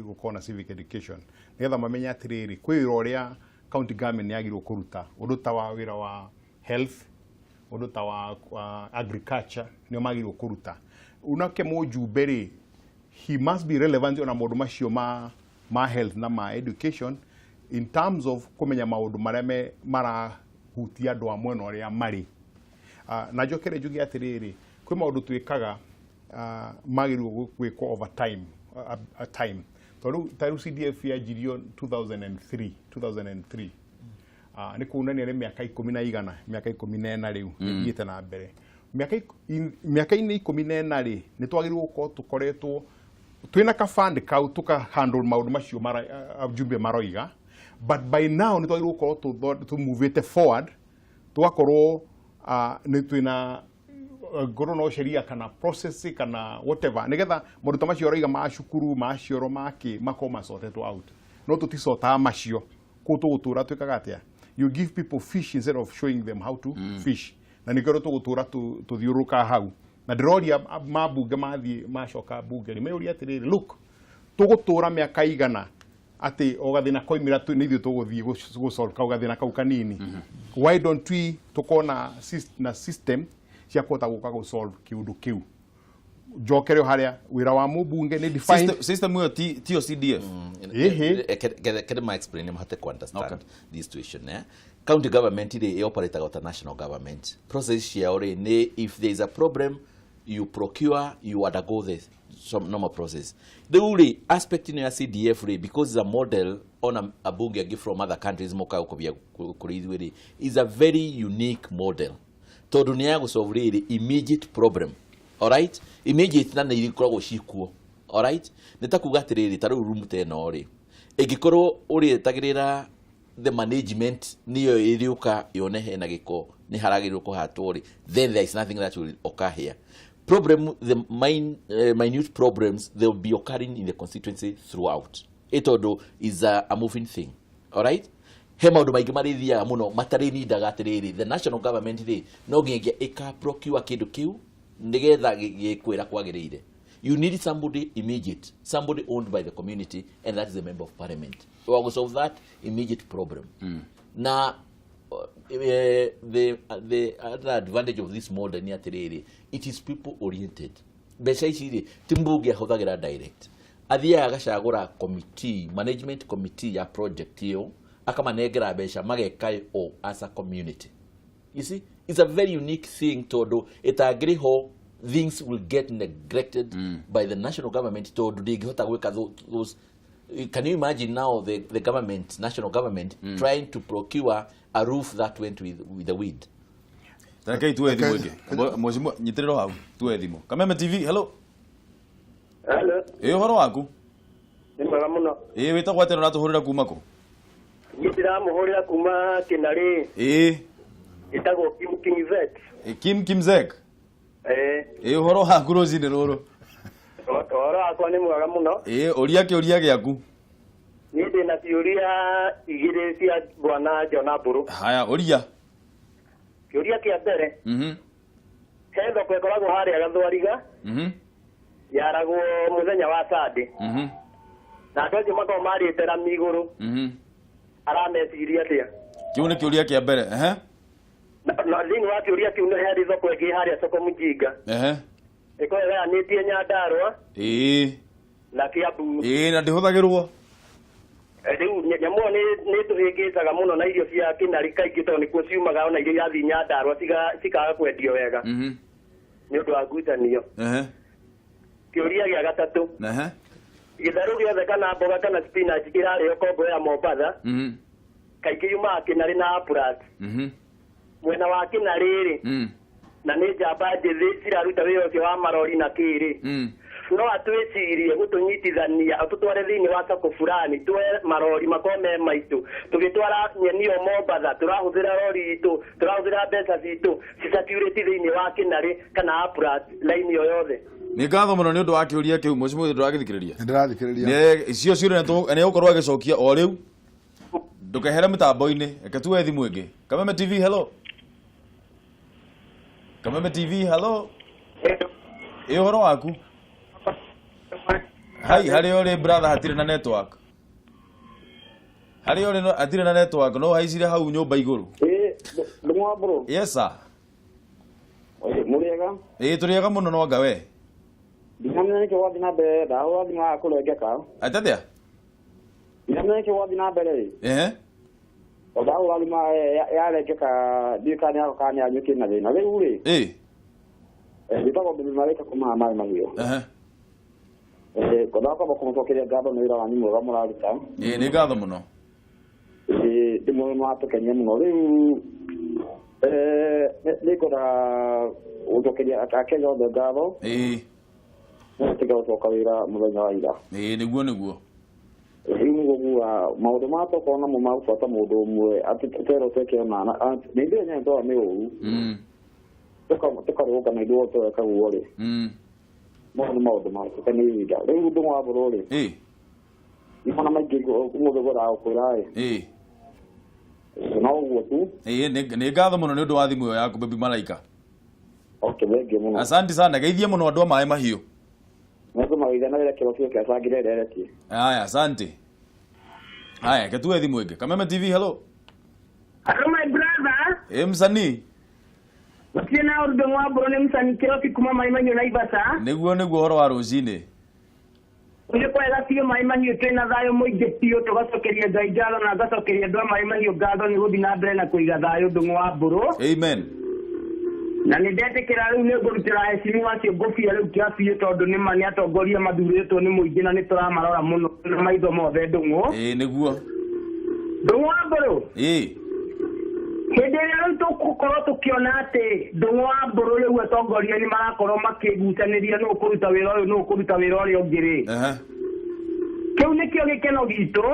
gukona civic education nigetha mamenya atiriri kwi wira uria county government yagirwo kuruta undu ta wa wira wa health undu ta wa agriculture ni magirwo kuruta unake mujumbe ri he must be relevant on maundu macio ma health na ma education in terms of kumenya maundu maria marahutia andu a mwena uria mari na njokere njugi atiriri kwi maundu twikaga magirwo gwikwo over time a time Thayu CDF ya jirio 2003 ni kuunania ni miaka 10 miaka 14 riu thiete na mbere miaka ini 14 ri ni twagirwo ko tukoretwo twina ka fund kau tuka handle maundu macio jumbe maroiga but by now ni twagirwo ko to move it forward twakorwo ni twina ngoro no sheria kana process kana whatever nigetha maruta macio roiga ma cukuru ma cioro maki makoma sorted out no tutisota macio ko tugutura twikaga atia you give people fish instead of showing them how to fish na nikero tugutura tuthiuruka hau na ndiroria mabunge mathie macoka bunge ni meuri atiriri look tugutura miaka igana ati ogathina koimira ni ithu tuguthie go solve kaugathina kau kanini why don't we tukona system cia kota guka go solve kiundu kiu njokere haria wira wa mubunge ni defined system yo tio CDF can I explain him how to understand this situation county government they operate with the national government process here ne if there is a problem you procure you undergo some normal process the only aspect in your CDF because it's a model on a bunge give from other countries moka ukobia kuridwiri is a very unique model to dunia go solve immediate problem all right immediate na irikoragwo cikuo all right nitakuga atiriri taru room teno ri igikorwo uri tagirira the management niyo iriuka yone hena giko ni haragirwo kuhatwo ri then there is nothing that will occur here problem the minute problems they will be occurring in the constituency throughout itodo is a moving thing all right he maundu maingi marithia muno matari nindaga atiriri the national government ri no ngingia ika procure kindu kiu nigetha gikwira kwagirire you need somebody immediate somebody owned by the community and that is the member of parliament we will solve that immediate problem na the other advantage of this model ni atiriri it is people oriented besha iciri timbunge hothagira direct athia agacagura committee management committee ya project hiyo akamanegera besha magekayo as a community you see it's a very unique thing to do it agree how things will get neglected by the national government to do digihota gweka those can you imagine now the government national government trying to procure a roof that went with the weed Takai tu edimo ke mojimo nyitiriro hau tu edimo Kameme TV hello horo waku ni mwega muno witagwo atero natuhurira kuma ko ndiramuhurira kuma Kinari itagwo Kim Kimzek horo waku rocini ruru horo wakwa ni mwega muno uria giaku ni ndina ciuria igiri cia bwana Jona Mburu haya uria kiuria kia mbere he thoko ikoragwo haria Gathwariga yaragwo muthenya wa Sunday na andu acio makorwo marĩte rami igũrũ arameciria atia kiu ni kiuria kia mbere na thĩinĩ wa kiuria kiu nĩ harĩ thoko ĩngĩ harĩa Soko Mujinga ĩkoragwo ĩgayanĩtie Nyandarua na Kiambu na ndĩhũthagĩrwo rĩu nyamũ nĩ tũhĩngĩcaga mũno na irio cia Kinari kaingĩ tondũ nĩkuo ciumaga ona irio irathiĩ Nyandarua cikaga kwendio wega nĩ ũndũ wa ngucanio kĩũria gĩa gatatũ gĩtharũ gĩothe kana mboga kana spinach kĩrarĩo Kongo ya Mombatha kaingĩ yumaga Kĩnarĩ na Uplands mwena wa Kĩnarĩ na nĩ njamba njĩthĩ ciraruta wĩra ũcio wa marori na kĩrĩ no atwĩcirie gũtũnyitithania tũtware thĩinĩ wa sako fulani twe marori makome maitũ tũgĩtwara nyeni o Mombatha tũrahũthĩra rori itũ tũrahũthĩra mbeca citũ cisaturĩte thĩinĩ wa Kĩnarĩ kana Uplands laini o yothe. Nĩ ngatho mũno nĩ ũndũ wa kĩũria kĩu mũciĩ mũthĩ ndũragĩthikĩrĩria. Ndĩrathikĩrĩria. Icio ciũria nĩ ũkorwo agĩcokia o rĩu ndũkehere mĩtambo-inĩ reke tuwe thimũ ĩngĩ. Kameme TV hello. Kameme TV hello. Ĩ ũhoro waku? Hai harĩ ũrĩ brother hatirĩ na network. Harĩ ũrĩ hatirĩ na network no haicire hau nyũmba igũrũ. Ndung'u bro. Yes sir. Mũrĩega? Tũrĩega mũno no anga we. Ndinamenya nĩkĩ wathiĩ na mbere ndaho wathiĩ na kũrengeka. Atatĩa? Ndinamenya nĩkĩ wathiĩ na mbere. Ndaho wathiĩ ma yarengeka ndikani yako kana yanyuke na thĩna. Rĩu rĩ. Nditagwo Ndung'u kuma maĩ mahiũ. Kodako bakumũcokeria ngatho nĩ wĩra wanyu mwega mũraruta. Nĩ ngatho mũno. Ndimwe mwatũkenia mũno rĩu nĩngwenda gũcokeria akenya othe ngatho. Tiga gũcoka wĩra mũthenya wa ira. Nĩguo. Rĩu nĩguo guga maũndũ ma tokorwo namo ma gũbuata mũndũ ũmwe atĩ tũterwo twekĩona nĩ ithuĩ enyewe twa nĩ ũru. Tũkarũgana ithuĩ tweka guo rĩ. Maũndũ ma tũkanĩrinda rĩu Ndung'u wa bũrũri rĩ nĩmona maingĩ mũthogora ũkwĩra no ũguo tu nĩ ngatho mũno nĩ ũndũ wa thimũ ĩyo yaku baby malaika. Thengiũ mũno. Asante sana geithie mũno andũ a maĩ mahiũ. Nĩngũmageithia na wĩra kĩro kĩo kĩacangire nderetie. Haya asante. Haya ke tuwe thimũ ĩngĩ. Kameme TV hello. Hello my brother. Msanii. Tena Ndung'u wa bũrũri nĩ msanii kĩroki kuma maĩ mahiũ Naivasha. Nĩguo ũhoro wa rũcinĩ. Nĩ kwega biũ maĩ mahiũ twĩna thayũ mũingĩ biũ tũgacokeria Ngai ngatho na ngacokeria andũ a maĩ mahiũ ngatho nĩ gũthiĩ na mbere na kũiga thayũ Ndung'u wa bũrũri. Amen. Na nĩ ndetĩkĩra rĩu nĩ ngũrutĩra hecimu wacio ngũbia rĩu kĩa biũ tondũ nĩma nĩ atongoria mathurĩtwo nĩ mũingĩ na nĩ tũramarora mũno na maitho mothe Ndung'u. Nĩguo. Ndung'u wa bũrũri. Hĩndĩ ĩrĩa rĩu tũgũkorwo tũkĩona atĩ Ndung'u wa bũrũri rĩu atongoria nĩ marakorwo makĩgucanĩria nũ ũkũruta wĩra ũyũ nũ ũkũruta wĩra ũrĩa ũngĩ rĩ. Kĩu nĩkĩo gĩkeno gitũ.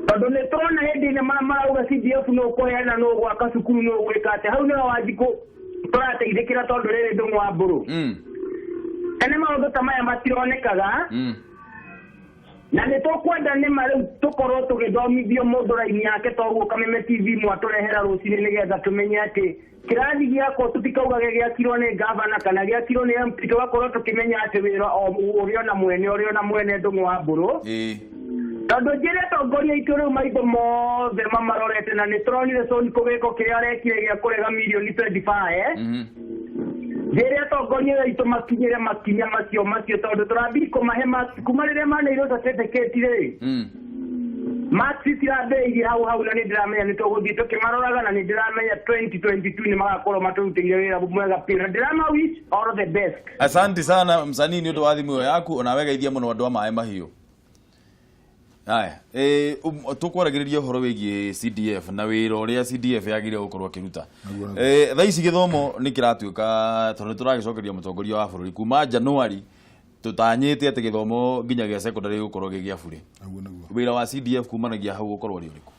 Tondũ nĩ tũrona hĩndĩ ĩrĩa marauga CDF nũ ũkũheana nũ gwaka cukuru nũ gwĩka atĩ hau nĩho Wanjikũ tũrateithĩkĩra tondũ rĩrĩ Ndung'u wa bũrũri. Tene maũndũ ta maya matironekaga. Na nĩ tũkwenda nĩma rĩu tũkorwo tũgĩthomithio mũndũ raini yake toguo Kameme TV mwatũrehera rũcinĩ nĩgetha tũmenye atĩ kĩrathi gĩakwo tũtikaugage gĩakirwo nĩ gavana kana gĩakirwo nĩ MP tũgakorwo tũkĩmenya atĩ wĩra ũrĩa na mwene Ndung'u wa bũrũri. Tondũ njĩra atongoria aitũ rĩu maitho mothe mamarorete na nĩ tũronire Sonko gĩko kĩrĩa arekire gĩa kũrega mirioni 25. Njĩra atongoria aitũ makinyĩre makinya macio tondũ tũrambiri kũmahe marks kuma rĩrĩa maneirwo certificate rĩ. Marks cirambĩrĩirie hau na nĩ ndĩramenya nĩ tũgũthiĩ tũkĩmaroraga na nĩ ndĩramenya 2022 nĩ magakorwo matũrutĩire wĩra mwega biũ na ndĩrama wish all the best. Asante sana msanii nĩ ũndũ wa thimũ ĩyo yaku ona wegeithia mũno andũ a maĩ mahiũ. Haya tũkwaragĩrĩria ũhoro wĩgiĩ CDF na wĩra ũrĩa CDF yagĩrĩire gũkorwo akĩruta. Thaa ici gĩthomo nĩ kĩratuĩka tondũ tũragĩcokeria mũtongoria wa bũrũri kuma Januari tũtanyĩte atĩ gĩthomo nginya gĩa secondary gũkorwo gĩgĩa bure. Wĩra wa CDF kumanagia hau gũkorwo ũrĩ ũrĩkũ?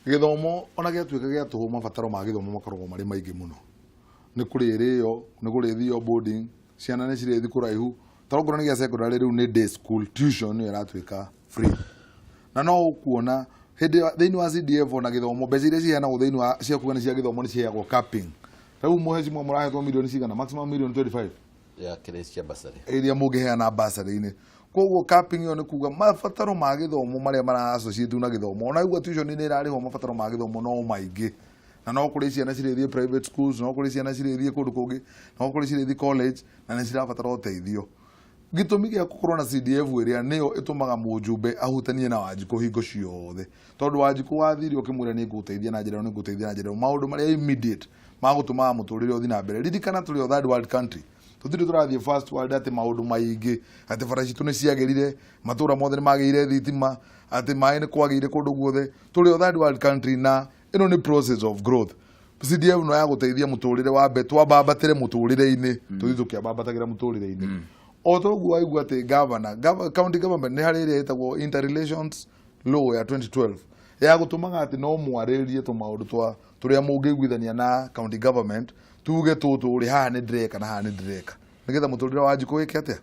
Gĩthomo ona gĩatuĩka gĩa tũhũ mabataro ma gĩthomo makoragwo marĩ maingĩ mũno. Nĩ kũrĩ rĩo nĩ kũrĩthio boarding ciana nĩ cirĩthi kũraihu tarongora nĩ gĩa secondary rĩu nĩ day school tuition nĩ ĩratuĩka free. Na no ũkuona thĩinĩ wa CDF ona gĩthomo mbeca iria ciheanagwo thĩinĩ wa cia kuga nĩ cia gĩthomo nĩ ciheagwo capping. Rĩu mũhecimu mũrahetwo milioni cigana maximum million 25 ya kĩrĩcia basarĩ iria mũngĩheana basarĩ-inĩ. Koguo capping ĩyo nĩ kuga mabataro ma gĩthomo marĩa mara-associate na gĩthomo ona igua tuition nĩ ĩrarĩhwo mabataro ma gĩthomo no maingĩ. Na no kũrĩ ciana cirĩthiĩ private schools no kũrĩ ciana cirĩthiĩ kũndũ kũngĩ no kũrĩ cirĩthiĩ college na nĩ cirabatara ũteithio. Gĩtũmi gĩa gũkorwo na CDF ĩrĩa nĩyo ĩtũmaga mũjumbe ahutanie na Wanjikũ hingo ciothe tondũ Wanjikũ wathire ũkĩmwĩra nĩ ngũteithia na njĩra nĩ ngũteithia na njĩra maũndũ marĩa immediate ma gũtũma mũtũrĩre ũthiĩ na mbere. Ririkana tũrĩ o third world country tutire turathie first world ati maundu maingi ati farashi tune ciagerire matura mothe ni magire thitima ati mai ni kwagire kundu guothe turi third world country na ino ni process of growth. CDF no ya guteithia muturire wa betu abambatire muturire-ini tuthi tukiabambatagira muturire-ini o toguo waigua ati governor county government ni hari iria itagwo interrelations law ya 2012 ya gutumaga ati no mwaririe tumaundu twa turia mungiguithania na county government tuge tutu uri haha ni ndireka na haha ni ndireka nigetha muturire wa njiko wike atia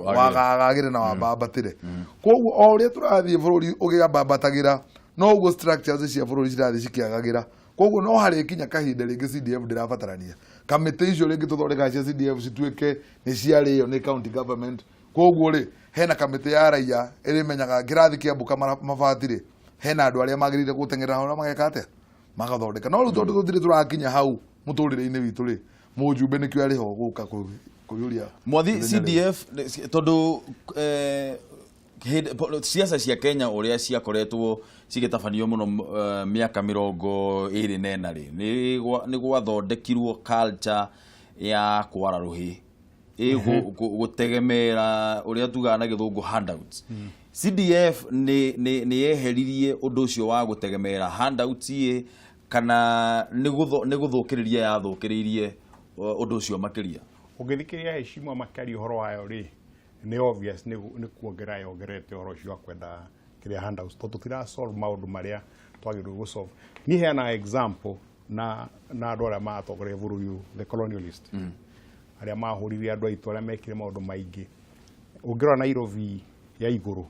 wagagire na wabambatire koguo o uria turathie bururi ugibambatagira no uguo structures cia bururi cirathie cikiagagira koguo no hari kinya kahinda ringi CDF ndirabatarania kamite icio ringi tuthondeka cia CDF cituike ni ciarĩo ni county government koguo ri hena kamite ya raia irimenyaga kirathi kia mbuka mabatire hena andu aria magirire gutengerera hona mageka atia magathondeka no riu tondu tuthire turakinya hau muturire-ini witu ri mujumbe nikio ari ho guka kuyuria mwathi CDF tondu siasa cia Kenya uria ciakoretwo cigitabanio muno miaka 24 ri ni gwathondekirwo culture ya kwara ruhi gutegemera uria tugaga na githungu handouts. CDF ni yeheririe undu ucio wa gutegemera handouts kana ni guthukireria yathukiririe undu ucio makiria ungithikiria heshima makari horo wayo ri ni obvious ni kuongera yongerete horo cio kwenda kiria handouts to tutira solve maundu maria twagiru go solve ni heana example na andu aria matongore bururi the colonialist aria mahuririe andu aitu aria mekire maundu maingi ungirora Nairobi ya iguru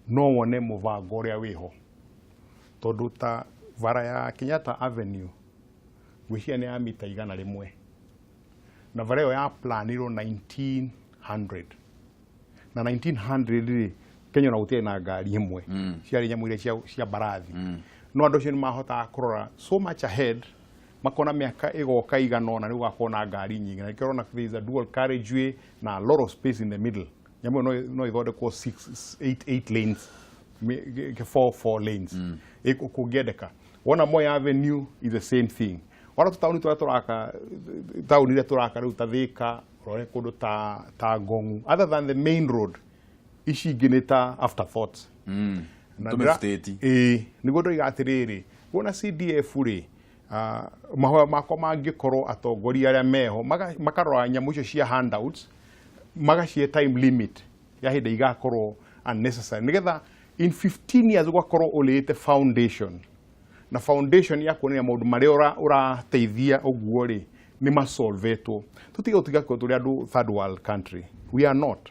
no wone muvango uria wiho tondu ta vara ya Kenyatta Avenue gwishia ni ya mita 100 na vara ya planiro 1900 na 1900 Kenya na utie na ngari imwe ciari nyamu iria cia barathi no andu cio ni mahota kurora so much ahead makona miaka igoka iganona ni gakona ngari nyingi na kirona there is a dual carriageway na a lot of space in the middle nyamu no ithondekwo 8 lanes 4 lanes ikugiendeka wona Moya Avenue is the same thing wala tutauni turaka tauni ile turaka riu tathika rore kundu ta Ng'u other than the main road ici gineta afterthoughts na state nigo ndo igatiriri wona CDF ri mahoya makwa mangikorwo atongoria aria meho makarora nyamu icio cia handouts magacie time limit ya hinda igakorwo unnecessary nigetha in 15 years ugakorwo ulite foundation na foundation ya kuonania maundu maria urateithia uguo ri ni masolvetwo tutiga utiga ko turi andu third world country we are not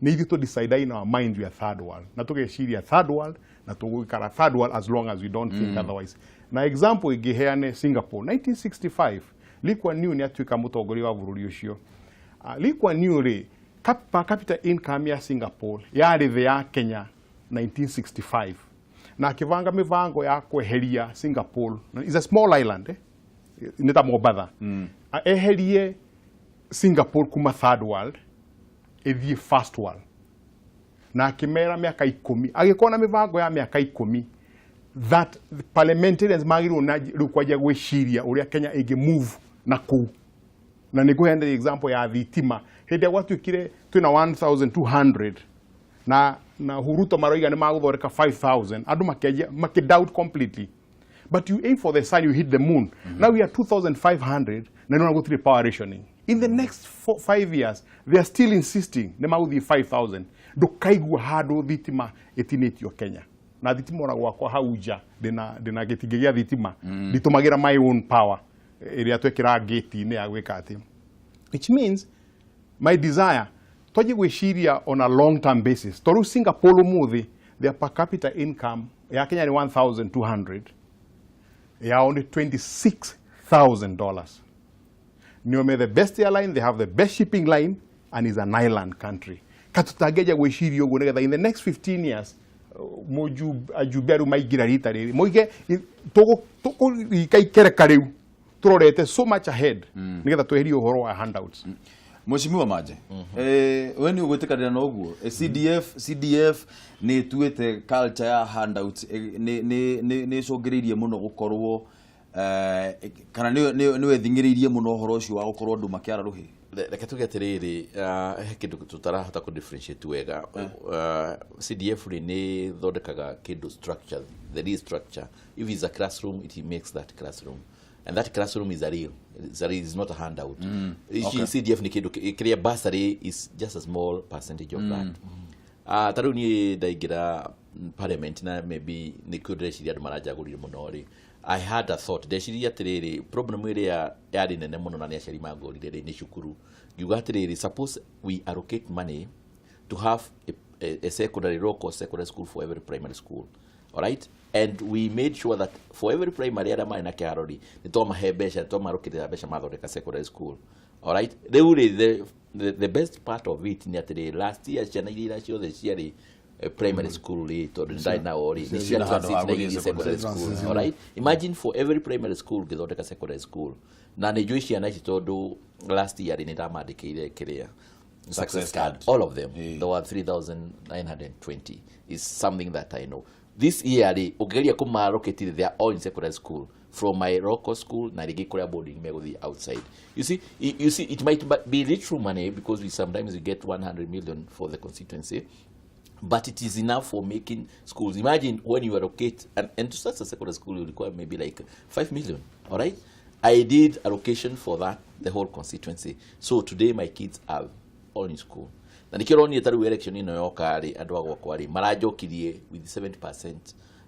ni ithu to decide in our mind we are third world na tugeciria third world na tugukara third world as long as we don't think otherwise na example igiheane Singapore 1965 Lee Kuan Yew ni atuika mutongoria wa bururi ucio Lee Kuan Yew ri per capita income ya Singapore yari the ya Kenya 1965 na kivanga mivango ya kweheria Singapore is a small island nita Mobatha eherie Singapore kuma third world ethie first world na kimera miaka 10 agikona mivango ya miaka 10 that the parliamentarians magiru na rukwaje gwiciria uria Kenya igi move na ku na niguhende example ya thitima hende watu kire twina 1200 na huruto maroiga ni maguthoreka 5000 andu make doubt completely but you aim for the sun you hit the moon now we are 2500 na no go power rationing in the next 5 years they are still insisting ne mauthi 5000 ndukaigua handu thitima itinitio Kenya na thitima ona gwakwa hauja ndina gitingigia thitima nditumagira my own power iria twekira gate ne ya gwika ati which means my desire twaje gwiciria on a long term basis toru Singapore muthi their per capita income ya Kenya ni 1200 ya only $26,000 niome the best airline they have the best shipping line and is an island country katutageja gwiciria ugo negetha in the next 15 years moju ajuberu maigira rita riri moige togo ikaikere riu turorete so much ahead nigetha tweherie uhoro wa handouts Mheshimiwa Maje weni ugwitikanira na uguo CDF ni tuite culture ya handouts ni congeririe muno gukorwo kana ni wethingiririe muno uhoro ucio wa gukorwo andu makiara ruhi reke tuge atiriri kindu tutarahota ku differentiate wega CDF ni thodekaga kindu structure, the restructure. If it's a classroom, it makes that classroom, and that classroom is is not a handout. CDF ni kindu clear bursary is just a small percentage of that. Taru ni daigira parliament na maybe ni kudreciria andu marajagurire muno ri. I had a thought. Ndeciria atiriri problem iria yari nene muno na ni aciari magorire ni cukuru. Ngiuga atiriri, suppose we allocate money to have a secondary local secondary school for every primary school. All right? And we made sure that for every primary area mari na kiarori ni toma mbeca, toma allocate mbeca mathondeka secondary school. All right? The best part of it ni atiriri, last year ciana iria ciothe ciari primary school to right now or secondary school. All right, imagine for every primary school githondeka secondary school na ni jui ciana ici tondu last year ni ndamandikire kiria success card, all of them. There were 3,920 is something that I know. This year ugeria kumaroketi, they are all in secondary school from my local school na rigi kuria boarding megothi outside. You see it might be literal money because we sometimes get 100 million for the constituency, but it is enough for making schools. Imagine when you allocate, and to start a secondary school, you require maybe like 5 million, all right? I did allocation for that, the whole constituency. So today my kids are all in school. Na nikironi etaru election ino yokari andu agwakwari marajokirie with 70%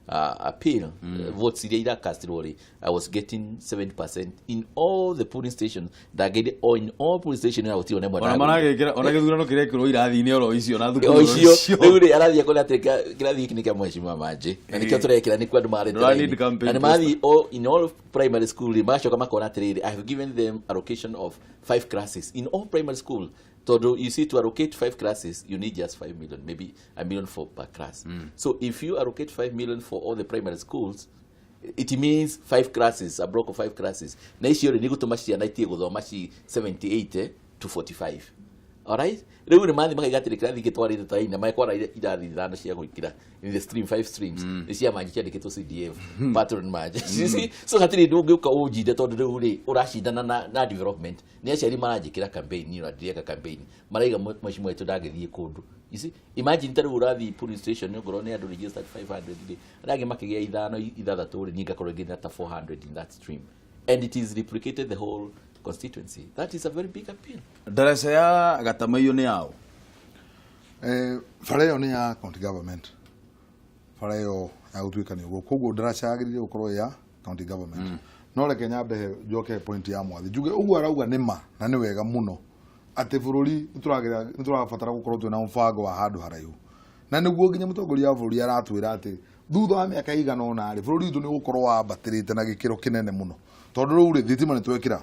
appeal votes iria castirori. I was getting 70% in all the polling stations. Dagede in all polling stations I was still nemwa. Ona maragekera ona Githurano kirekiro irathi ni oro icio na thukuru icio. Riu arathi akona ateka kirathi kinike mheshimiwa manje. Na nikio turekira ni kwandu mare. And mathi in all primary school mashoka makona atiriri, I have given them allocation of 5 classes in all primary school. So you see, to allocate 5 classes, you need just 5 million, maybe $1 million per class. So if you allocate 5 million for all the primary schools, it means 5 classes, a block of 5 classes. Na icio ni gutumacia na itie guthoma 78 to 45. All right? Riu ni mathi makaigatire kirathi gitwarire tai na maikora irathi thano cia guikira in the stream 5 streams. Ni cia manji cia ndikitwo CDF patron manji. You see? So hatiri ndungiuka ujinde tondu riu ri uracindana na development. Ni aciari marajikira campaign ni uradireka campaign. Maraiga mheshimiwa wetu ndagithie kundu. You see? Imagine taru urathi police station ni ngoro ni andu registered 500 ndi. Ndage makigia ithano ithathatu ri ninga korwo ngina ta 400 in that stream. And it is replicated the whole constituency. That is a very big appeal. Darasa ya gatamayo ni yao. Fareo ni ya county government. Fareo ya utuika ni ugo. Kugo darasa ya giri ukoro ya county government. No reke nyambe joke point ya mwathi. Juge ugu arauga nima na ni wega muno. Ate bururi niturabatara gukorwo twina mfango wa handu haraihu. Na niguo nginya mutongoria wa bururi aratwira ati thutha wa miaka igana ona ri bururi tu ni gukorwo wambatirite na gikiro kinene muno. Tondu riu ri thitima ni twekira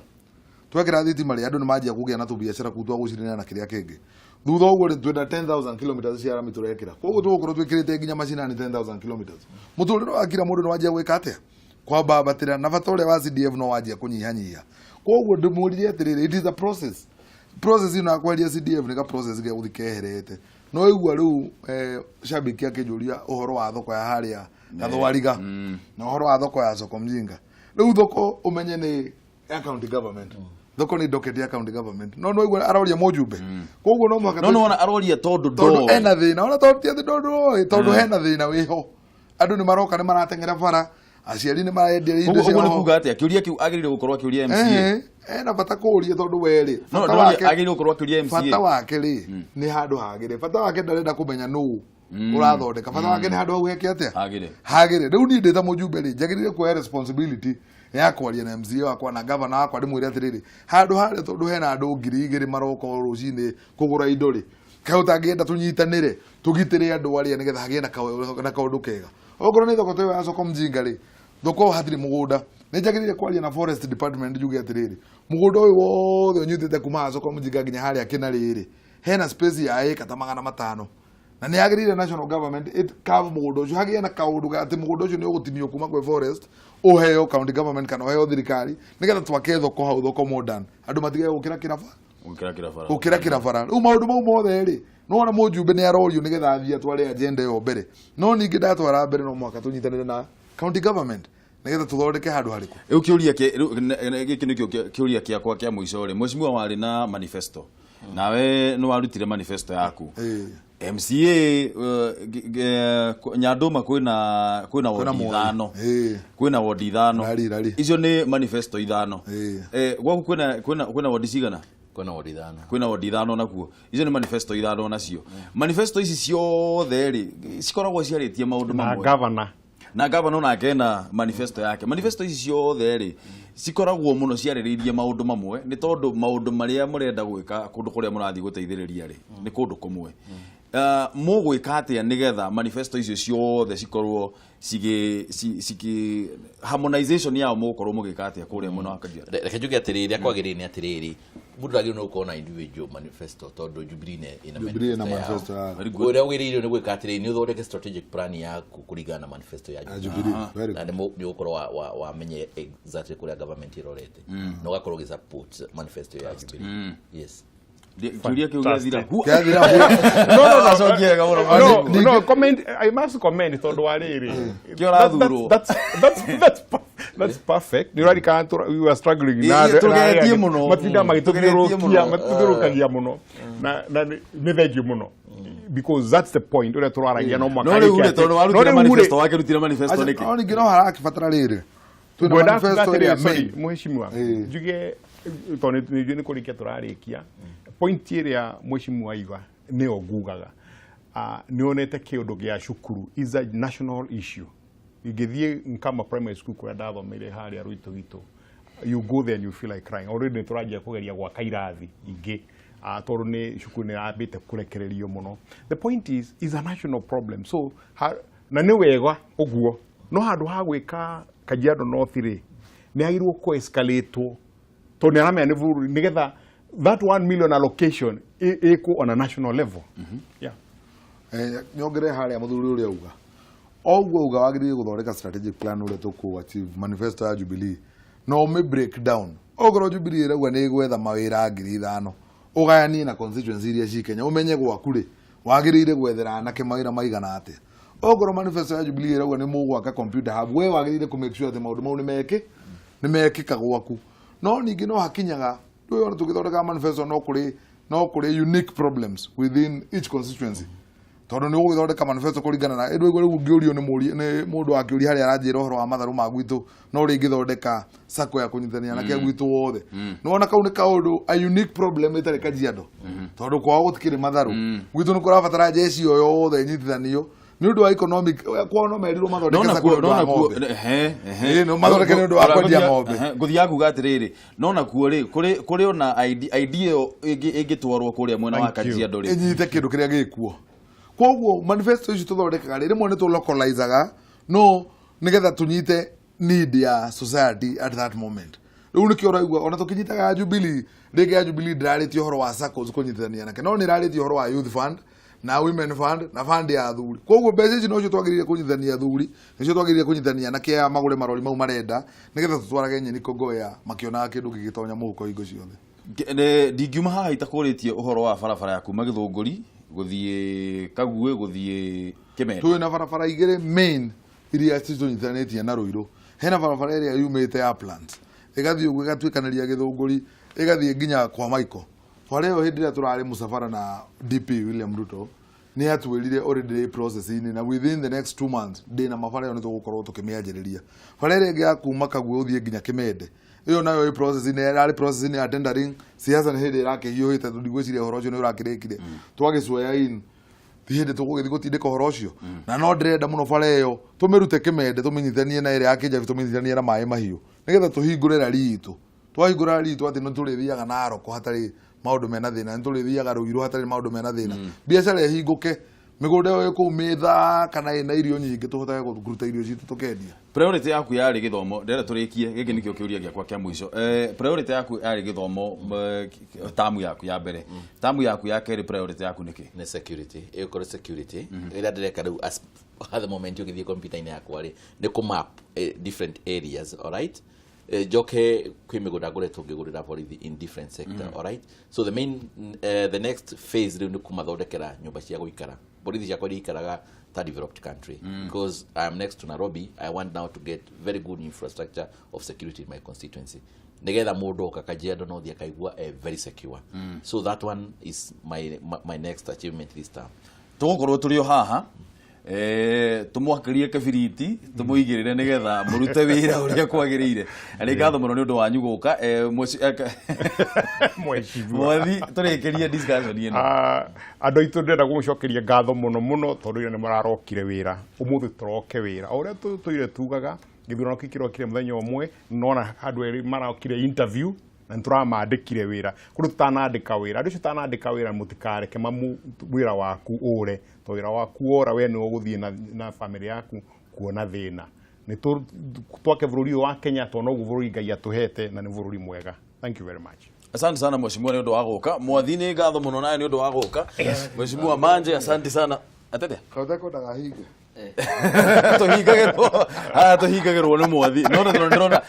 thitima ri andu ni manjia kugia na tubiacara kutwa gucirina na kiria kingi. Thutha uguo ri twenda 10,000 kilometers cia rami turekira. Koguo tugukorwo twikirite nginya macina ni 10,000 kilometers. Muturire wa kira mundu ni wanjia gwika atia kwamba batira na batore wa CDF no wanjia kunyihanyihia. Koguo ndimuririe atiriri, it is a process. Process ino akwaria CDF ni ka process ge guthikeherete. No igua riu shabiki akijuria uhoro wa thoko ya haria gathwariga na uhoro wa thoko ya soko mjinga. Riu thoko umenye ni county government. Thoko ni docket ya county government. No igua aroria mojumbe. Koguo no mwaka no aroria tondu ena thina ona tondu ti tondu hena thina wiho. Andu ni maroka ni maratengera bara. Aciari ni marendia indo cia. Uguo ni kuga atia kiuria kiu agirire gukorwo kiuria MCA. Ena bata kuria tondu weri. No agirire gukorwo kiuria MCA. Bata wake ri ni handu hagire. Bata wake ndarenda kumenya no urathondeka. Bata wake ni handu hauheke atia. Hagire. Riu ni ndeta mujumbe ri njagirire kuoya responsibility ya kwaria na MCA wakwa na governor wakwa ndimwire atiriri handu hare tondu hena andu 2,000 maroko rucini kugura indo ri kai utangienda tunyitanire tugitire andu aria nigetha hagie na kaundu kega okorwo ni thoko ya soko mjinga ri thoko hatiri mugunda ni njagirire kwaria na forest department juge atiriri mugunda uyu wothe unyitite kuma soko mjinga nginya haria kina riri hena space ya eka ta 500 na ni agirire national government it carve mugunda ucio hagie na kaundu gati mugunda ucio ni ugutinio kuma kwe forest uheo county government kana uheo thirikari nigetha twake thoko hau thoko modern andu matige gukira kirabara maundu mau mothe ri no ona mujumbe ni arorio nigetha athia tware agenda yo mbere no ningi ndatwara mbere no mwaka tunyitanire na county government nigetha tuthondeke handu hariku riu kiuria giki nikio kiuria kiakwa kia muico ri mheshimiwa wari na manifesto nawe no warutire manifesto yaku MCA Nyanduma kwina wodi ithano kwina wodi ithano icio ni manifesto ithano gwaku kwina wodi cigana kwina wodi ithano nakuo icio ni manifesto ithano nacio manifesto ici ciothe ri cikoragwo ciaritie maundu mamwe na governor na kena manifesto yake manifesto ici ciothe ri cikoragwo muno ciaririirie maundu mamwe ni tondu maundu maria murenda gwika kundu kuria murathi guteithiriria ri ni kundu kumwe mugwika atia nigetha manifesto icio ciothe cikorwo sigi harmonization yao mukorwo mugika atia kuria muno akagia reke njuge atiriri akwagiriri ni atiriri mundu agire no kuona individual manifesto tondu Jubilee ina manifesto kuria ugiriri ni gwika atiriri ni uthondeke strategic plan yaku kuringana na manifesto ya Jubilee na ni ukorwo wa menye exactly kuria government irorete no gakorwo gi support manifesto ya Jubilee yes No, comment. I must comment. That's perfect. You are struggling. Because that's the point. Point iria mheshimiwa iga ni ogugaga ni onete kiundu gia cukuru is a national issue igithie nkama primary school kwa ndathomire haria ruito gitu you go there and you feel like crying already turajia kugeria gwa kairathi ingi tondu ni cukuru ni ambite kurekererio muno the point is a national problem so na ni wega uguo no handu ha gwika Kajiado North ri ni agirwo ku escalate to ni aramya ni getha that 1 million allocation equal on a national level. Yeah. Nyongere haria muthuri uria uga. Ogwo uga wagirire guthondeka strategic plan uria tuku achieve manifesto ya Jubilee. No me break down. Ogoro Jubilee rauga ni gwetha mawira 5,000. Ugayanie na constituency iria ci Kenya umenye gwaku ri wagirire gwethera anake mawira maigana atia. Ogoro manifesto ya Jubilee rauga ni mugwaka computer hub we wagirire ku make sure that maundu mau ni mekika gwaku. No ningi no hakinyaga tuyo tukithondeka manifesto no kuri unique problems within each constituency tondu ni ugithondeka manifesto kuringana na endu igwe ngiurio ni mundu akiuria hari aranjira uhoro wa matharu ma gwitu no ri ngithondeka sako ya kunyitania na kia gwitu wothe no ona kau ni kaundu a unique problem itari Kajiado tondu kwa gutikire matharu gwitu ni kurabatara jeshi yo yothe nyitithanio ni undu wa economic kwa no merirwo mathondeke sako no mathondeke ni undu wa kwendia ng'ombe nguthia kuga atiriri no na kuo ri kuri ona idea ingitwarwo kuria mwena wa Kajiado ri inyite kindu kiria gikuo koguo manifesto ici tuthondekaga ri rimwe ni tu localizaga no nigetha tunyite need ya society at that moment riu ni kiora igwa ona tukinyitaga Jubilee ndege ya Jubilee ndirarĩtie uhoro wa SACCOs kunyitithania nake no nirarĩtie uhoro wa youth fund na women fund na fund ya athuri koguo mbeca ici no cio twagirire kunyithania athuri nicio twagirire kunyithania na kia magure marori mau marenda nigetha tutwarage nyeni kongoya makiona kindu gigitonya muhuko ingo ciothe ndingiuma haha itakũrĩtie uhoro wa barabara ya kuma Githunguri guthie Kague guthie Kimende twina barabara igire main iria citunyithanĩtie na Ruiru hena barabara iria yumĩte ya plant igathie uguo igatuĩkanĩria Githunguri igathie nginya kwa Michael Fareo hindi turari musafara na DP William Ruto ni atwirire already processing na within the next 2 months ndina mafareo nitugukorwo tukimianjiriria farere igi ya kuma Kague uthie nginya Kimende iyo nayo processing ari processing ya tendering siasa ni hindi irakihiuhite ndigwiciria horo ucio ni urakirikire twagicoya in hindi tugugithi gutindika horo ucio na no ndirenda muno fareo tumirute Kimende tuminyithanie na ire akija tuminyithanie na mai mahiu nigetha tuhingure rari itu twahingura rari itu ati no turithiaga na Aroko hatari maundu mena thina nturithiaga Ruiru hatari maundu mena thina biacara ihinguke migunda yo kumitha kana ina irio nyingi tuhotage kuruta irio citu tukendia priority yaku yari githomo ndera turikie giki nikio kiuria giakwa kia mwico priority yaku yari githomo tamu yaku ya mbere tamu yaku ya keri priority yaku niki ni security iko security ila direka riu at the moment you githie computer ine yakwa ri ni ku map different areas all right joke kwi migunda ngoretwo ngigurira borithi in different sector. All right, so the next phase ni kumathondekera nyumba cia guikara. Borithi cia kwari ikaraga ta developed country, because I am next to Nairobi. I want now to get very good infrastructure of security in my constituency. Negetha mundu Kajiado no thia kaigua very secure. So that one is my next achievement this time. Tugukorwo turio haha tumuhakirie kabiriti tumuigirire nigetha murute wira uria kwagirire ari ngatho muno ni undu wanyu guka mwathi turikirie discussion ino andu itu ndenda gumucokeria ngatho muno tondu ni mararokire wira umuthi turoke wira uria tuire tugaga Githurano kikirokire muthenya umwe nona handu eri marokire interview na turamandikire wira kuri tutanandika wira andu tutanandika wira mutikareke mamu wira waku ure to wira waku ora we ni uguthie na family yaku kuona thina ni twake bururi wa Kenya to no bururi Ngai atuhete na ni bururi mwega. Thank you very much. Asante sana mheshimiwa ni undu wa guka mwathi ni ngatho muno naye ni undu wa guka mheshimiwa Manje asante sana atete kauta ko daga higa tuhingagirwo ni mwathi no ndona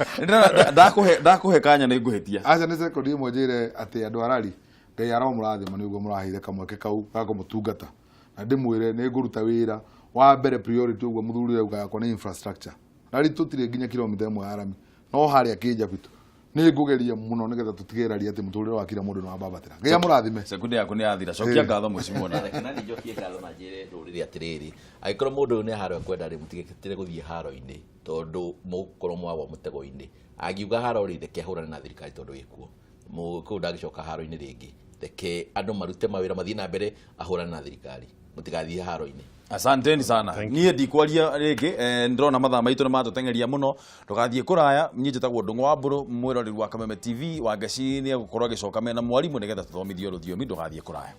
ndakuhe kanya ni nguhitia aca ni sekondi imwe njire ati andu arari Ngai aramurathima ni uguo muraheire kamweke kau gako mutungata na ndimwire ni nguruta wira wa mbere priority uguo muthuri uga yakwa ni infrastructure nari tutire nginya kilomita 1 arami no haria kija bitu ni ngugeria muno nigetha tutigeraria ati muturire wa kila mundu no ababatira Ngai amurathime sekunde yaku ni athira cokia ngatho mheshimiwa na kana ni jokie ngatho na njire ruriri atiriri aikorwo mundu ni haro kwenda ri mutigekitire guthie haro-ini tondu mukorwo mwagwa mutego-ini agiuga haro ri reke ahurane na thirikari tondu ikuo muku ndagicoka haro-ini ringi reke andu marute mawira mathie na mbere ahurane na thirikari mutigathie haro-ini. Asanteni sana nie ndikwaria ringi ndrona mathaa maitu ni matutengeria muno tugathie kuraya nie njitagwo Ndung'u wa Mburu mwirori wa Kameme TV wa Gaci ni gukorwo gicoka mena mwarimu nigetha tuthomithio ruthiomi ndugathie kuraya.